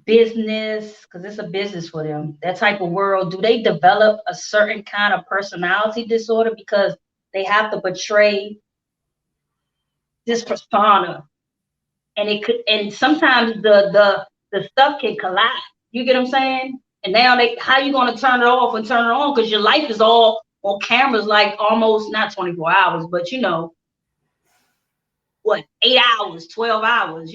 business, because it's a business for them, that type of world, do they develop a certain kind of personality disorder because they have to portray this persona, and it could, and sometimes the stuff can collide. You get what I'm saying? And now how you gonna turn it off and turn it on? Because your life is all on cameras, like almost not 24 hours, but what, 8 hours, 12 hours,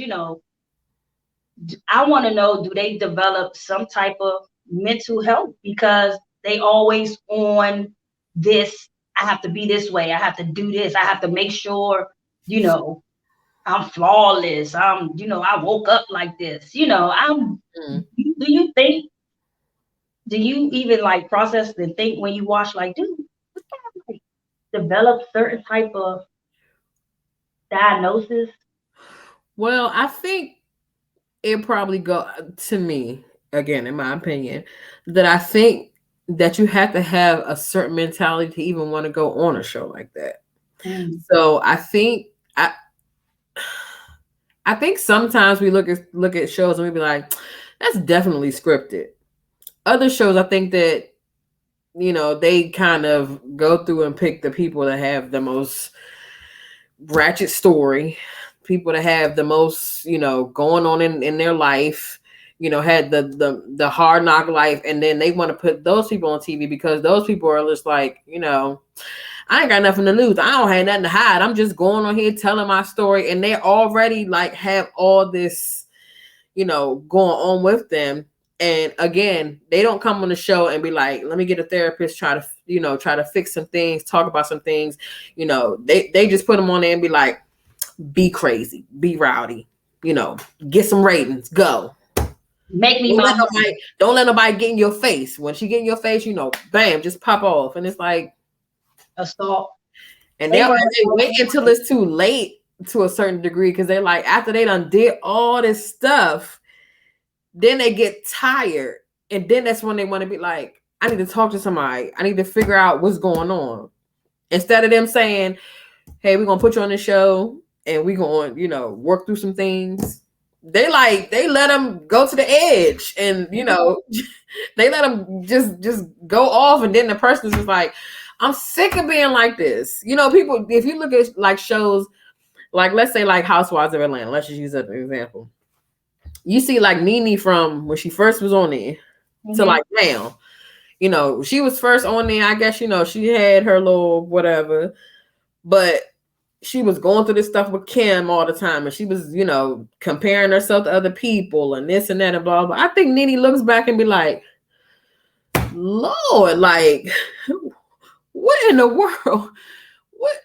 I want to know, do they develop some type of mental health because they always on this? I have to be this way. I have to do this. I have to make sure, I'm flawless. I woke up like this. Do you even like process and think when you watch, like, dude, this guy like develop certain type of diagnosis?
Well, I think it probably go to me again, in my opinion, that I think that you have to have a certain mentality to even want to go on a show like that. So I think sometimes we look at shows and we be like, that's definitely scripted. Other shows, I think that they kind of go through and pick the people that have the most ratchet story, people that have the most going on in their life, had the hard knock life, and then they want to put those people on TV because those people are just like, I ain't got nothing to lose, I don't have nothing to hide, I'm just going on here telling my story, and they already like have all this going on with them. And again, they don't come on the show and be like, let me get a therapist, try to fix some things, talk about some things. They just put them on there and be like, be crazy, be rowdy, get some ratings, go.
Make me
don't let nobody get in your face. When she get in your face, bam, just pop off. And it's like
assault.
And they wait until it's too late to a certain degree, because they're like, after they done did all this stuff, then they get tired. And then that's when they want to be like, I need to talk to somebody. I need to figure out what's going on. Instead of them saying, hey, we're going to put you on the show and we're going to, work through some things. They let them go to the edge, and, they let them just go off. And then the person's just like, I'm sick of being like this. People, if you look at like shows, like let's say like Housewives of Atlanta, let's just use that as an example. You see like Nene from when she first was on there to like now, she was first on there. I guess, she had her little whatever, but she was going through this stuff with Kim all the time. And she was, comparing herself to other people and this and that and blah, blah. I think Nene looks back and be like, Lord, like, what in the world? What?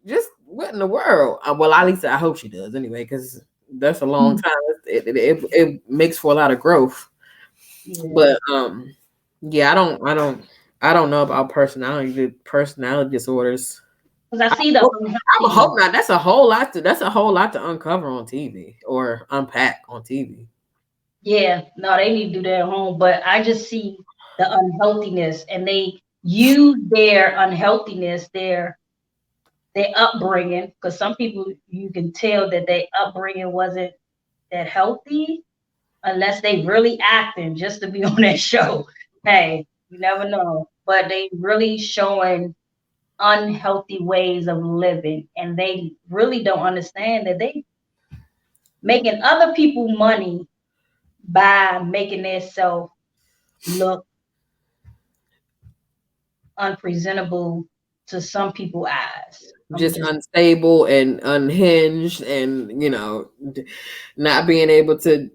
Just what in the world? Well, at least I hope she does anyway, because that's a long time. It makes for a lot of growth.
Yeah.
But yeah, I don't know about personality disorders.
Because I
I
see the
would
unhealthy.
hope not. That's a whole lot to uncover on TV or unpack on TV.
Yeah, no, they need to do that at home. But I just see the unhealthiness, and they use their unhealthiness, their upbringing, because some people you can tell that their upbringing wasn't that healthy unless they really acting just to be on that show. Hey, you never know. But they really showing unhealthy ways of living, and they really don't understand that they making other people money by making themselves look unpresentable to some people's eyes. I'm
Just
just
unstable and unhinged, and not being able to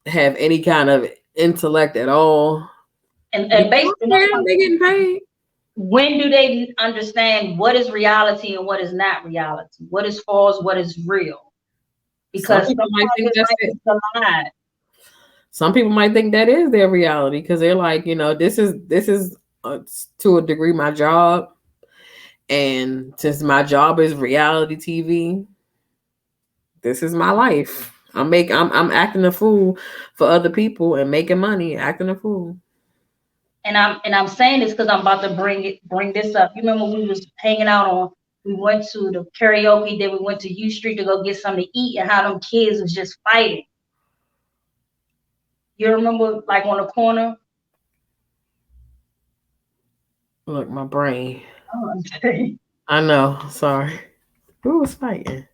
have any kind of intellect at all.
and based on that,
They getting paid.
when do they understand what is reality and what is not reality? What is false? What is real?
Some
Because
people might
sometimes
think
it
that's
might
it.
be a lie.
Some people might think that is their reality because they're like, this is to a degree my job, and since my job is reality TV, this is my life. I'm acting a fool for other people and making money acting a fool.
And I'm saying this because I'm about to bring this up. You remember we was hanging out on, we went to the karaoke, then we went to U Street to go get something to eat, and how them kids was just fighting. You remember, like on the corner?
Look, my brain.
Oh, okay.
I know. Sorry. Who was fighting?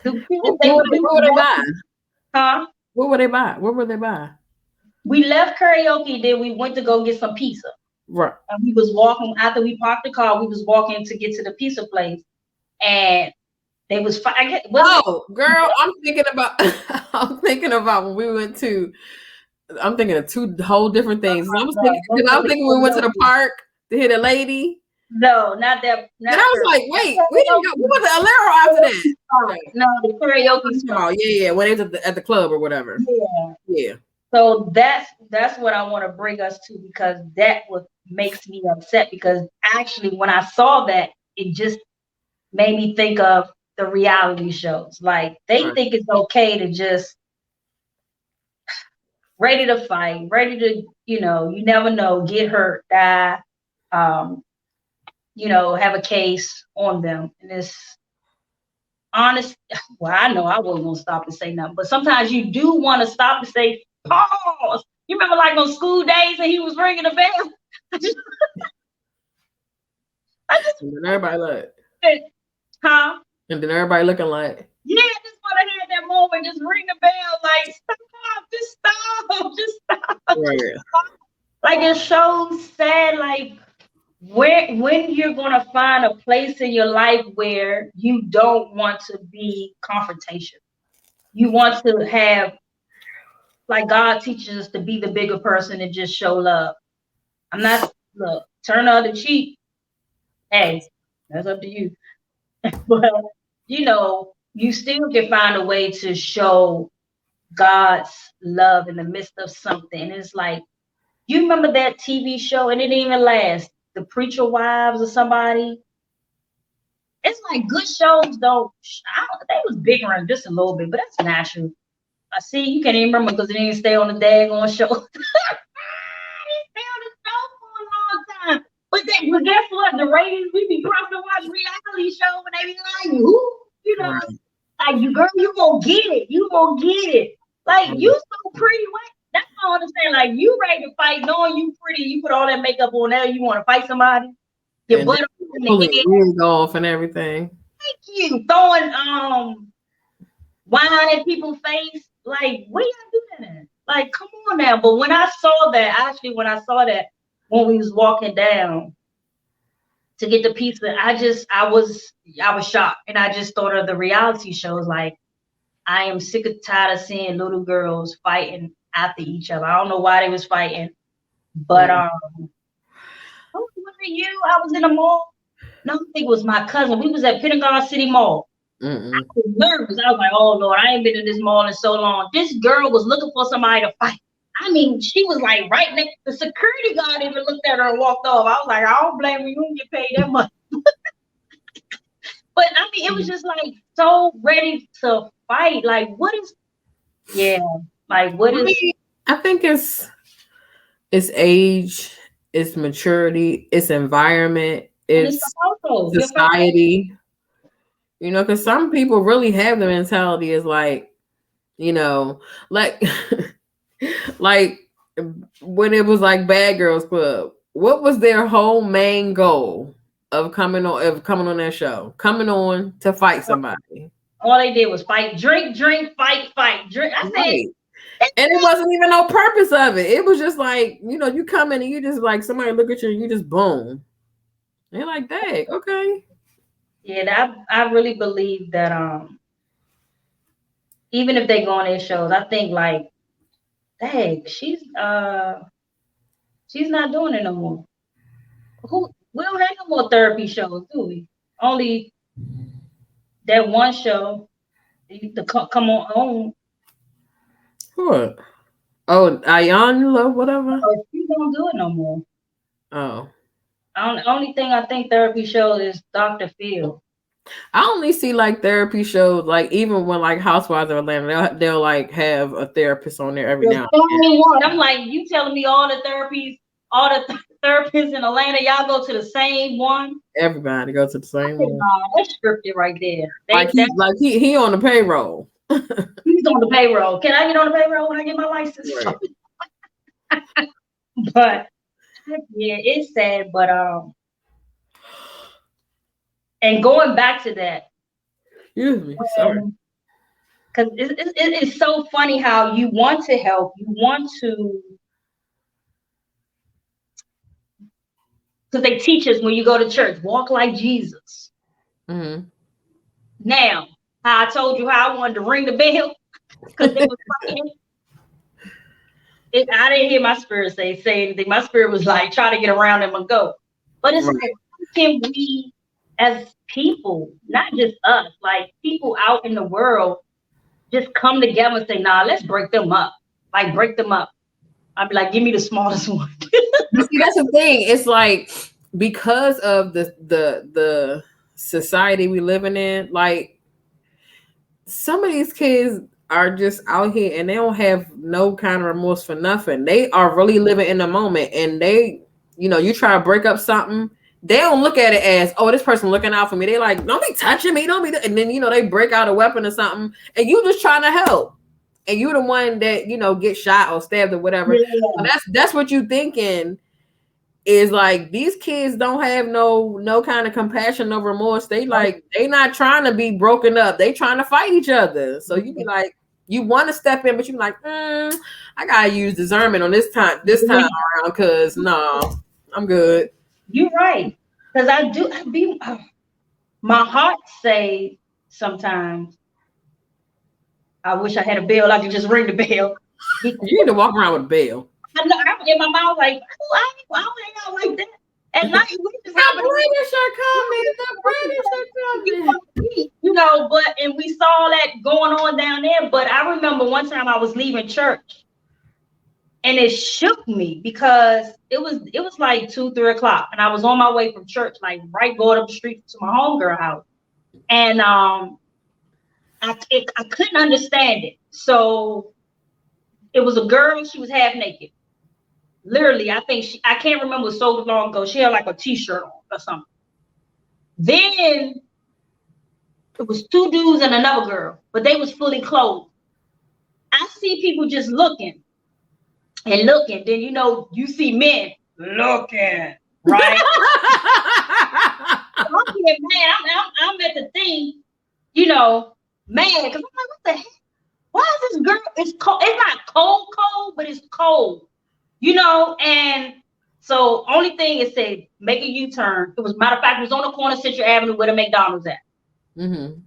The
What,
kids,
what, were,
we
they, what
was
were they
walking,
buying?
huh?
What were they buying? What were they buying?
We left karaoke, then we went to go get some pizza.
Right.
And we was walking after we parked the car. We was walking to get to the pizza place, and they was I guess, wasn't it?
Oh, girl, I'm thinking about. I'm thinking about when we went to. I'm thinking of two whole different things. I was thinking
When we
because I
went
was
to
thinking we went to the
karaoke.
park to hit a lady.
No, not that.
Then
Not
I was
her.
like, wait, we didn't go. We went to Alero after that.
No, the karaoke spot.
Oh, yeah, when they was at the club or whatever.
Yeah.
Yeah.
So that's what I want to bring us to, because that what makes me upset, because actually when I saw that, it just made me think of the reality shows. Like they
Right.
think it's okay to just ready to fight, ready to, you never know, get hurt, die, um, have a case on them. And it's honest. Well, I know I wasn't gonna stop and say nothing, but sometimes you do want to stop and say, pause. You remember like on school days and he was ringing the bell? I just,
And then everybody like,
huh?
and then everybody looking like,
Yeah, I just want to have that moment, just ring the bell, like stop, just stop, just stop,
right.
Like it shows sad, like when you're gonna find a place in your life where you don't want to be confrontation. You want to have, like God teaches us to be the bigger person and just show love. I'm not, look, turn the other cheek. Hey, that's up to you. But you still can find a way to show God's love in the midst of something. It's like, you remember that TV show, and it didn't even last. The Preacher Wives or somebody. It's like good shows don't. They was bigger and just a little bit, but that's natural. I see you can't even remember because it didn't stay on the daggone show. It didn't stay on the show for a long time. But guess what? The ratings, we be trying to watch reality show when they be like, who,
Right.
like you girl, you gonna get it. You gonna get it. Like
Right.
you so pretty. What? That's all I'm saying. Like you ready to fight, knowing you pretty. You put all that makeup on there. You want to fight somebody. Your
And
butt
then
up in the
pulling
air.
wig off and everything.
You throwing wine at people's face. Like, where y'all do that at? Like, come on now. But when I saw that, actually, when we was walking down to get the pizza, I was shocked, and I just thought of the reality shows. Like, I am sick and tired of seeing little girls fighting after each other. I don't know why they was fighting, but
Mm.
was it you? I was in the mall. No, I think it was my cousin. We was at Pentagon City Mall. I
Mm-mm.
was nervous. I was like, oh Lord, I ain't been in this mall in so long. This girl was looking for somebody to fight. I mean, she was like right next. The security guard even looked at her and walked off. I was like, I don't blame you. You don't get paid that much. But I mean, it was just like so ready to fight. Like, what is? Yeah, like what
I
is?
mean, I think it's age, it's maturity, it's environment,
And it's the
it's
household. Your first.
society. Because some people really have the mentality is like, you know, like like when it was like Bad Girls Club, what was their whole main goal of coming on that show? Coming on to fight somebody.
All they did was fight, drink, fight, drink. I said,
Right. And it wasn't even no purpose of it. It was just like, you come in and you just like somebody look at you and you just boom. And you're like, dang, okay.
yeah, I really believe that even if they go on their shows, I think like, dang, she's not doing it no more. We don't have no more therapy shows, do we? Only that one show, the come on home.
What? Oh, Ayanla, whatever.
She don't do it no more.
Oh.
Only thing I think therapy shows is Dr. Phil.
I only see like therapy shows, like even when like Housewives of Atlanta, they'll like have a therapist on there every
The
now and
same one. I'm like, you telling me all the therapists in Atlanta, y'all go to the same one?
then. Everybody go to the
I
same
said,
one.
nah, that's scripted right there.
Like he on the payroll.
He's on the payroll. Can I get on the payroll when I get my license?
Right.
But yeah, it's sad. But and going back to that,
Excuse me. Sorry.
because it's so funny how you want to help, you want to, because they teach us when you go to church, walk like Jesus.
Mm-hmm.
Now, how I told you how I wanted to ring the bell because they was fighting. I didn't hear my spirit say anything. My spirit was like trying to get around them and go. But it's
Right.
like, how can we, as people, not just us, like people out in the world, just come together and say, "Nah, let's break them up." Like break them up. I'd be like, "Give me the smallest one."
You see, that's the thing. It's like because of the society we living in, like some of these kids are just out here and they don't have no kind of remorse for nothing. They are really living in the moment, and you try to break up something. They don't look at it as, oh, this person looking out for me. They like, don't be touching me, don't be. And then they break out a weapon or something, and you just trying to help, and you the one that get shot or stabbed or whatever.
Yeah.
So that's what you thinking is like these kids don't have no kind of compassion, no remorse. They not trying to be broken up. They trying to fight each other. So you be like, you want to step in, but you be like, I gotta use discernment on this time around, because no, I'm good.
You're right. Because my heart say sometimes, I wish I had a bell. I could just ring the bell.
You need to walk around with a bell.
I know I'm in my mouth like, I hang out like that. At night, we just
The British are coming.
but and we saw that going on down there. But I remember one time I was leaving church and it shook me because it was like 2-3 o'clock and I was on my way from church, like right going up the street to my homegirl house. And I couldn't understand it. So it was a girl, she was half naked. Literally, I can't remember, so long ago. She had like a t-shirt on or something. Then it was 2 dudes and another girl, but they was fully clothed. I see people just looking and looking. Then you see men looking, right? I'm getting mad. I'm at the thing, mad because I'm like, what the heck? Why is this girl? It's cold. It's not cold, but it's cold. And so only thing it said, make a U-turn. It was, matter of fact, it was on the corner of Central Avenue where the McDonald's at.
Mm-hmm.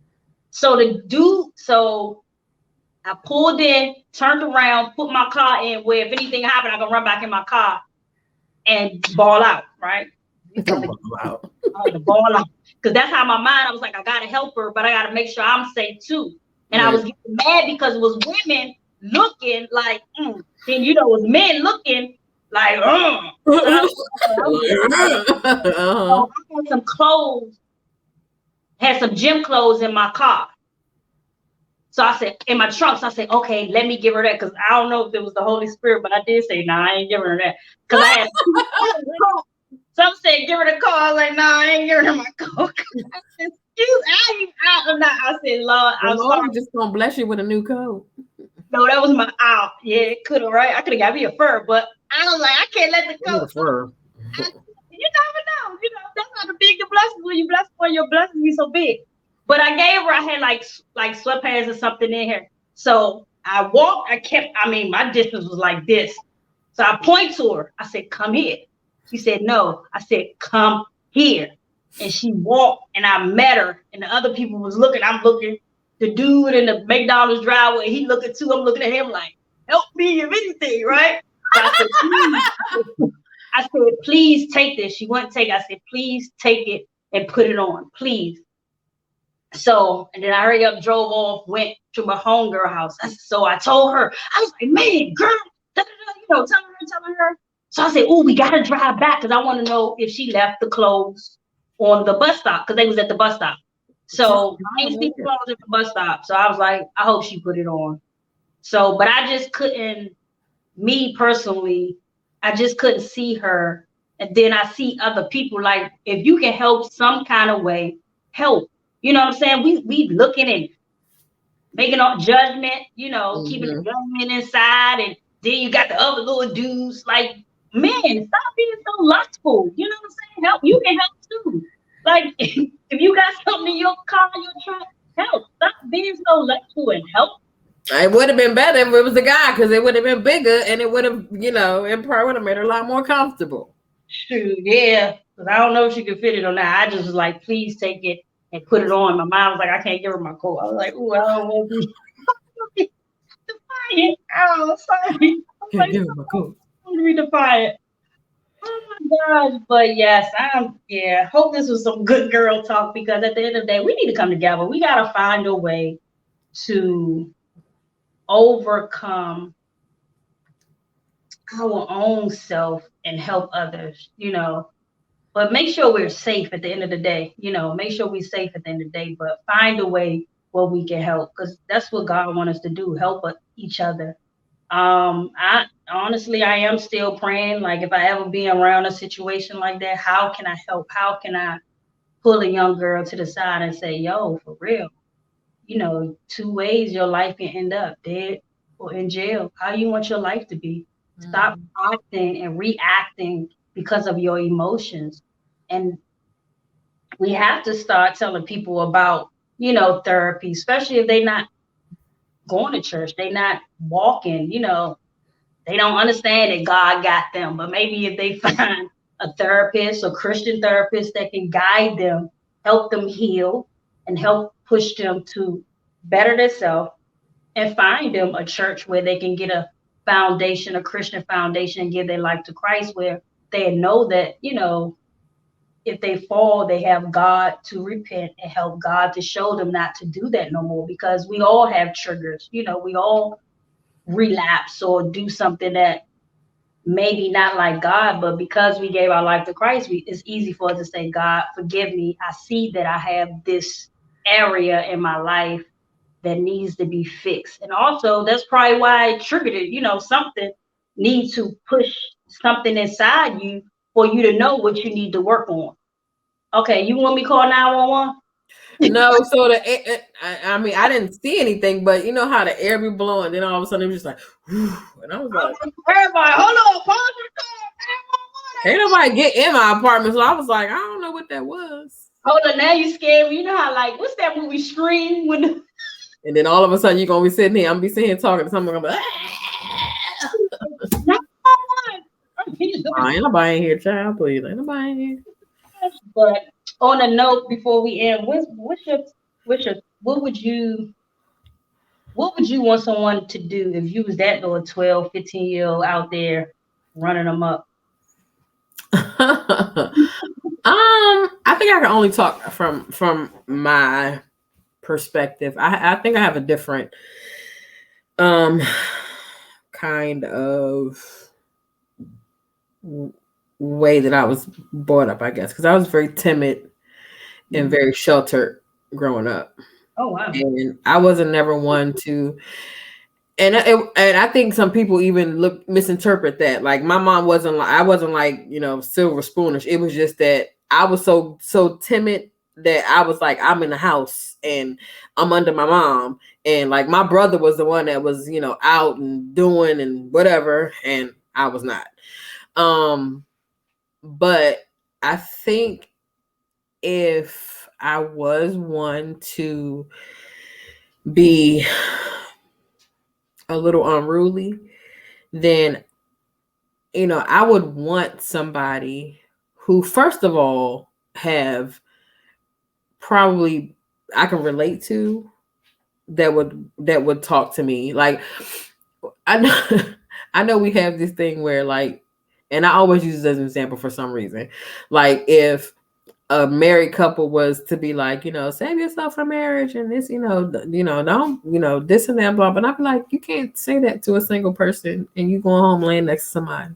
So I pulled in, turned around, put my car in where if anything happened, I can run back in my car and ball out, right?
Out.
I had to ball out because that's how my mind. I was like, I gotta help her, but I gotta make sure I'm safe too. And I was getting mad because it was women looking like, then it was men looking like, I had some clothes, had some gym clothes in my car. So I said, in my trunk, so I said, okay, let me give her that. Because I don't know if it was the Holy Spirit, but I did say, nah, I ain't giving her that. Because I had some said, give her the car. I was like, nah, I ain't giving her my coke. I said, Lord, I'm sorry.
Just gonna bless you with a new coat.
No, that was my out. Yeah, it could have, right? I could have got me a fur, but I was like, I can't let the coat.
Fur.
You never know. That's not the big blessing when you bless for your blessing be so big. But I gave her, I had like sweatpants or something in here. So I walked, my distance was like this. So I point to her. I said, come here. She said, no. I said, come here. And she walked and I met her. And the other people was looking. I'm looking. The dude in the McDonald's driveway, he looking too. I'm looking at him like, help me if anything, right? So I said, please take this. She wouldn't take it. I said, please take it and put it on, please. So, and then I hurried up, drove off, went to my homegirl house. So I told her, I was like, man, girl, telling her. So I said, oh, we got to drive back because I want to know if she left the clothes on the bus stop because they was at the bus stop. So I ain't see clothes at the bus stop. So I was like, I hope she put it on. So, but I just couldn't, me personally, I just couldn't see her. And then I see other people, like, if you can help some kind of way, help. You know what I'm saying? We looking and making all judgment, keeping the judgment inside. And then you got the other little dudes. Like, man, stop being so lustful. You know what I'm saying? Help. You can help too. Like, if you got something in your car, your truck, help. Stop being so lustful and help.
It would have been better if it was a guy because it would have been bigger and it would have, it probably would have made her a lot more comfortable.
Shoot, yeah. Because I don't know if she could fit it or not. I just was like, please take it and put it on. My mom was like, I can't give her my coat. I was like, oh, I don't want to be defiant. Oh, sorry.
Can't give her my coat.
I want to be defiant. Oh my gosh. But yes, hope this was some good girl talk because at the end of the day, we need to come together. We got to find a way to overcome our own self and help others, but make sure we're safe at the end of the day, make sure we're safe at the end of the day, but find a way where we can help because that's what God wants us to do, help each other. I am still praying, like if I ever be around a situation like that, how can I help? How can I pull a young girl to the side and say, yo, for real, two ways your life can end up, dead or in jail. How do you want your life to be? Stop acting and reacting because of your emotions. And we have to start telling people about, therapy, especially if they're not going to church, they're not walking, they don't understand that God got them. But maybe if they find a therapist or Christian therapist that can guide them, help them heal, and help push them to better themselves, and find them a church where they can get a foundation, a Christian foundation, and give their life to Christ, where they know that, if they fall, they have God to repent and help God to show them not to do that no more, because we all have triggers. We all relapse or do something that maybe not like God, but because we gave our life to Christ, it's easy for us to say, God, forgive me. I see that I have this area in my life that needs to be fixed. And also that's probably why it triggered it. Something needs to push something inside you for you to know what you need to work on. Okay, you want me to call 911?
No, so I didn't see anything, but you know how the air be blowing, then all of a sudden it was just like, whew, and I was like,
everybody, hold on, pause
the call. Ain't nobody get in my apartment, so I was like, I don't know what that was.
Hold on, now you scared me. You know how, like, what's that movie Scream?
And then all of a sudden you're gonna be sitting here, I'm gonna be sitting here talking to someone, I'm like, ain't nobody in here, child, please. Ain't nobody in here.
But on a note, before we end, what would you want someone to do if you was that little 12, 15-year-old out there running them up?
I think I can only talk from my perspective. I think I have a different um kind of way that I was brought up, I guess, because I was very timid and very sheltered growing up,
Oh wow.
and I wasn't never one to. And I think some people even misinterpret that. Like my mom wasn't like I wasn't like silver spoonish. It was just that I was so timid that I was like I'm in the house and I'm under my mom, and like my brother was the one that was out and doing and whatever, and I was not. Um, but I think if I was one to be a little unruly, then I would want somebody who, first of all, have probably I can relate to that would talk to me. Like I know I know we have this thing where like, and I always use this as an example for some reason. Like if a married couple was to be like, save yourself for marriage and this, don't, this and that, blah. But I'd be like, you can't say that to a single person and you going home laying next to somebody.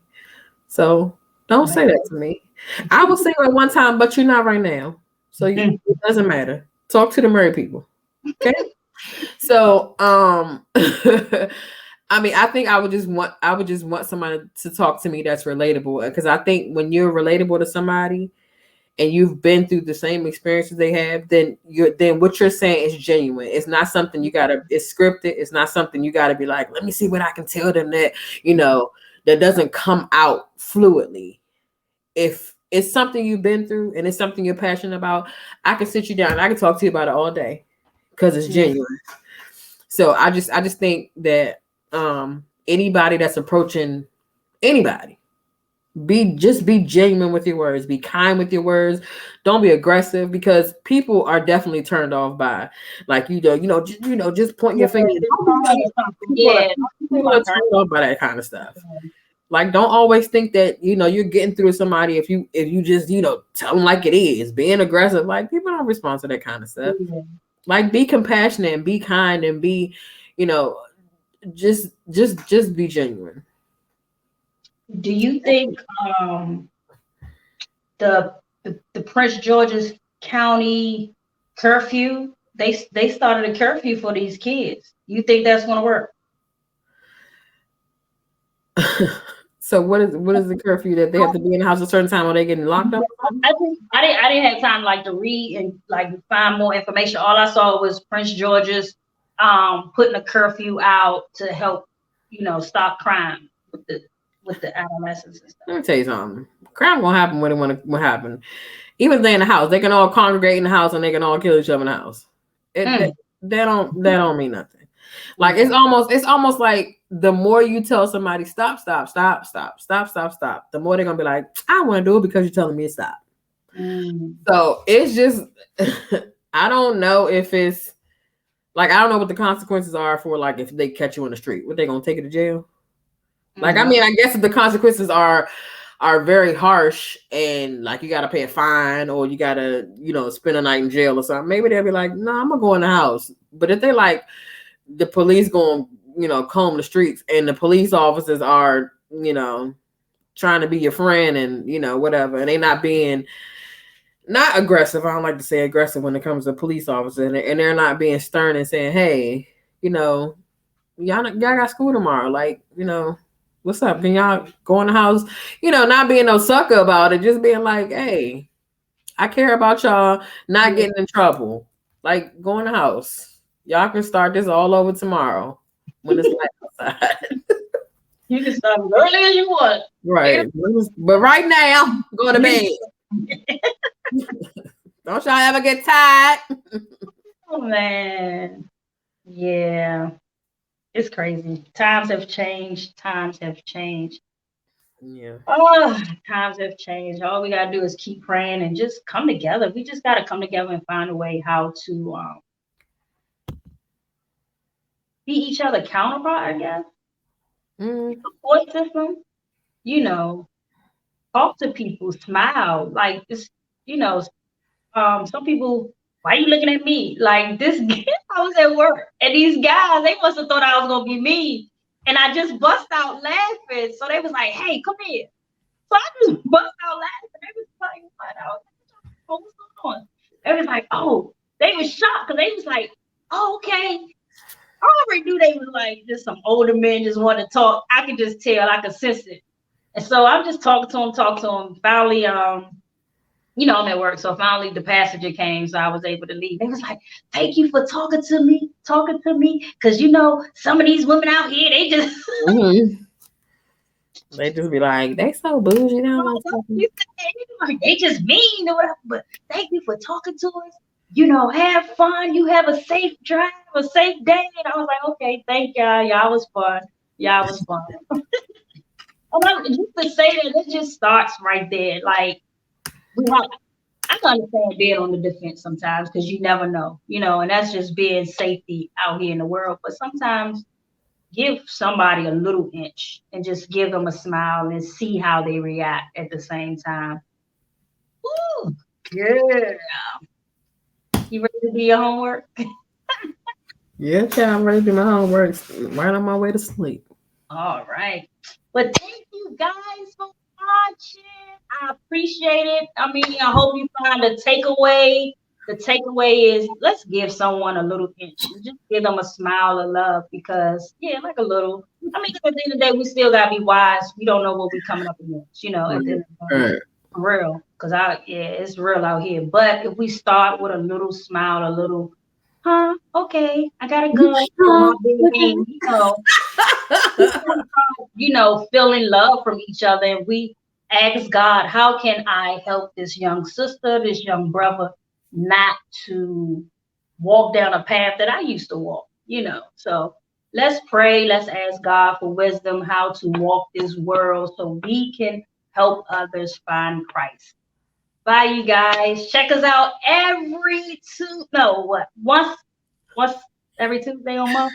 So don't say that to me. I was single at one time, but you're not right now. So it doesn't matter. Talk to the married people. Okay. So I mean, I think I would just want somebody to talk to me that's relatable. Because I think when you're relatable to somebody and you've been through the same experiences they have, then what you're saying is genuine. It's not something it's scripted. It's not something you gotta be like, let me see what I can tell them that doesn't come out fluidly. If it's something you've been through and it's something you're passionate about, I can sit you down and I can talk to you about it all day because it's genuine. So I just think that anybody that's approaching anybody, be genuine with your words, be kind with your words, don't be aggressive, because people are definitely turned off by like just point your finger.
Yeah.
People are turned off by that kind of stuff. Like, don't always think that you're getting through to somebody if you just tell them like it is. Being aggressive, like, people don't respond to that kind of stuff.
Yeah.
Like, be compassionate and be kind and be, just be genuine.
Do you think the Prince George's County curfew, they started a curfew for these kids? You think that's going to work?
So what is the curfew that they have to be in the house a certain time or they getting locked up?
I didn't have time like to read and like find more information. All I saw was Prince George's putting a curfew out to help stop crime with the adolescents and stuff.
Let me tell you something. Crime gonna happen when it want to happen. Even if they in the house, they can all congregate in the house and they can all kill each other in the house. That don't mean nothing. Like it's almost like the more you tell somebody stop, the more they're gonna be like, I don't want to do it because you're telling me to stop. So it's just I don't know if it's like, I don't know what the consequences are for, like, if they catch you in the street. What, they gonna take you to jail? Like, I mean, I guess if the consequences are very harsh and like you gotta pay a fine or you gotta spend a night in jail or something, maybe they'll be like, no, I'm gonna go in the house. But if they like the police going comb the streets and the police officers are trying to be your friend and whatever, and they not aggressive. I don't like to say aggressive when it comes to police officers, and they're not being stern and saying, hey, y'all got school tomorrow, like, what's up? Can y'all go in the house? Not being no sucker about it, just being like, hey, I care about y'all not getting in trouble. Like, go in the house. Y'all can start this all over tomorrow when it's light outside.
You can start as early as you want.
Right. But right now, go to bed. Don't y'all ever get tired.
Oh man. Yeah. It's crazy. Times have changed.
Yeah.
Oh, times have changed. All we gotta do is keep praying and just come together. We just gotta come together and find a way how to be each other counterpart, I guess. Support system. Talk to people, smile. Like it's some people, why you looking at me? Like this, I was at work, and these guys, they must have thought I was gonna be me, and I just bust out laughing. So they was like, "Hey, come here." So I just bust out laughing. They was like, "What?" I was like, "Oh, what's going on?" They was like, "Oh," they was shocked because they was like, "Oh, okay." I already knew they was like just some older men just want to talk. I could just tell, I could sense it. And so I'm just talking to him. Finally, I'm at work. So finally the passenger came, so I was able to leave. They was like, "Thank you for talking to me. Cause some of these women out here, they just
Mm-hmm. They just be like, they so bougie now.
like they just mean or whatever. But thank you for talking to us. Have fun. You have a safe drive, a safe day. And I was like, okay, thank y'all. Y'all was fun. Y'all was fun. Just to say that, it just starts right there. Like we have, I can understand being on the defense sometimes because you never know, and that's just being safety out here in the world. But sometimes give somebody a little inch and just give them a smile and see how they react at the same time. Ooh, yeah. You ready to do your homework?
Yeah, child, I'm ready to do my homework. Right on my way to sleep.
All right. But thank you guys for watching. I appreciate it. I mean, I hope you find a takeaway. The takeaway is let's give someone a little inch. Just give them a smile of love because, yeah, like a little. I mean, at the end of the day, we still gotta be wise. We don't know what we're coming up against, at the end of the day.
Right.
For real. Because it's real out here. But if we start with a little smile, a little, okay, I gotta go. My big thing, feeling love from each other. And we ask God, how can I help this young sister, this young brother, not to walk down a path that I used to walk. So let's pray. Let's ask God for wisdom, how to walk this world so we can help others find Christ. Bye, you guys. Check us out once every Tuesday on month.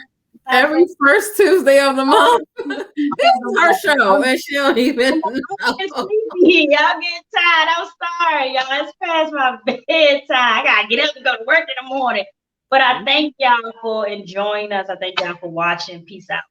Every first Tuesday of the month. This is her show, and she don't even know.
Y'all get tired. I'm sorry, y'all. It's past my bedtime. I gotta get up and go to work in the morning. But I thank y'all for enjoying us. I thank y'all for watching. Peace out.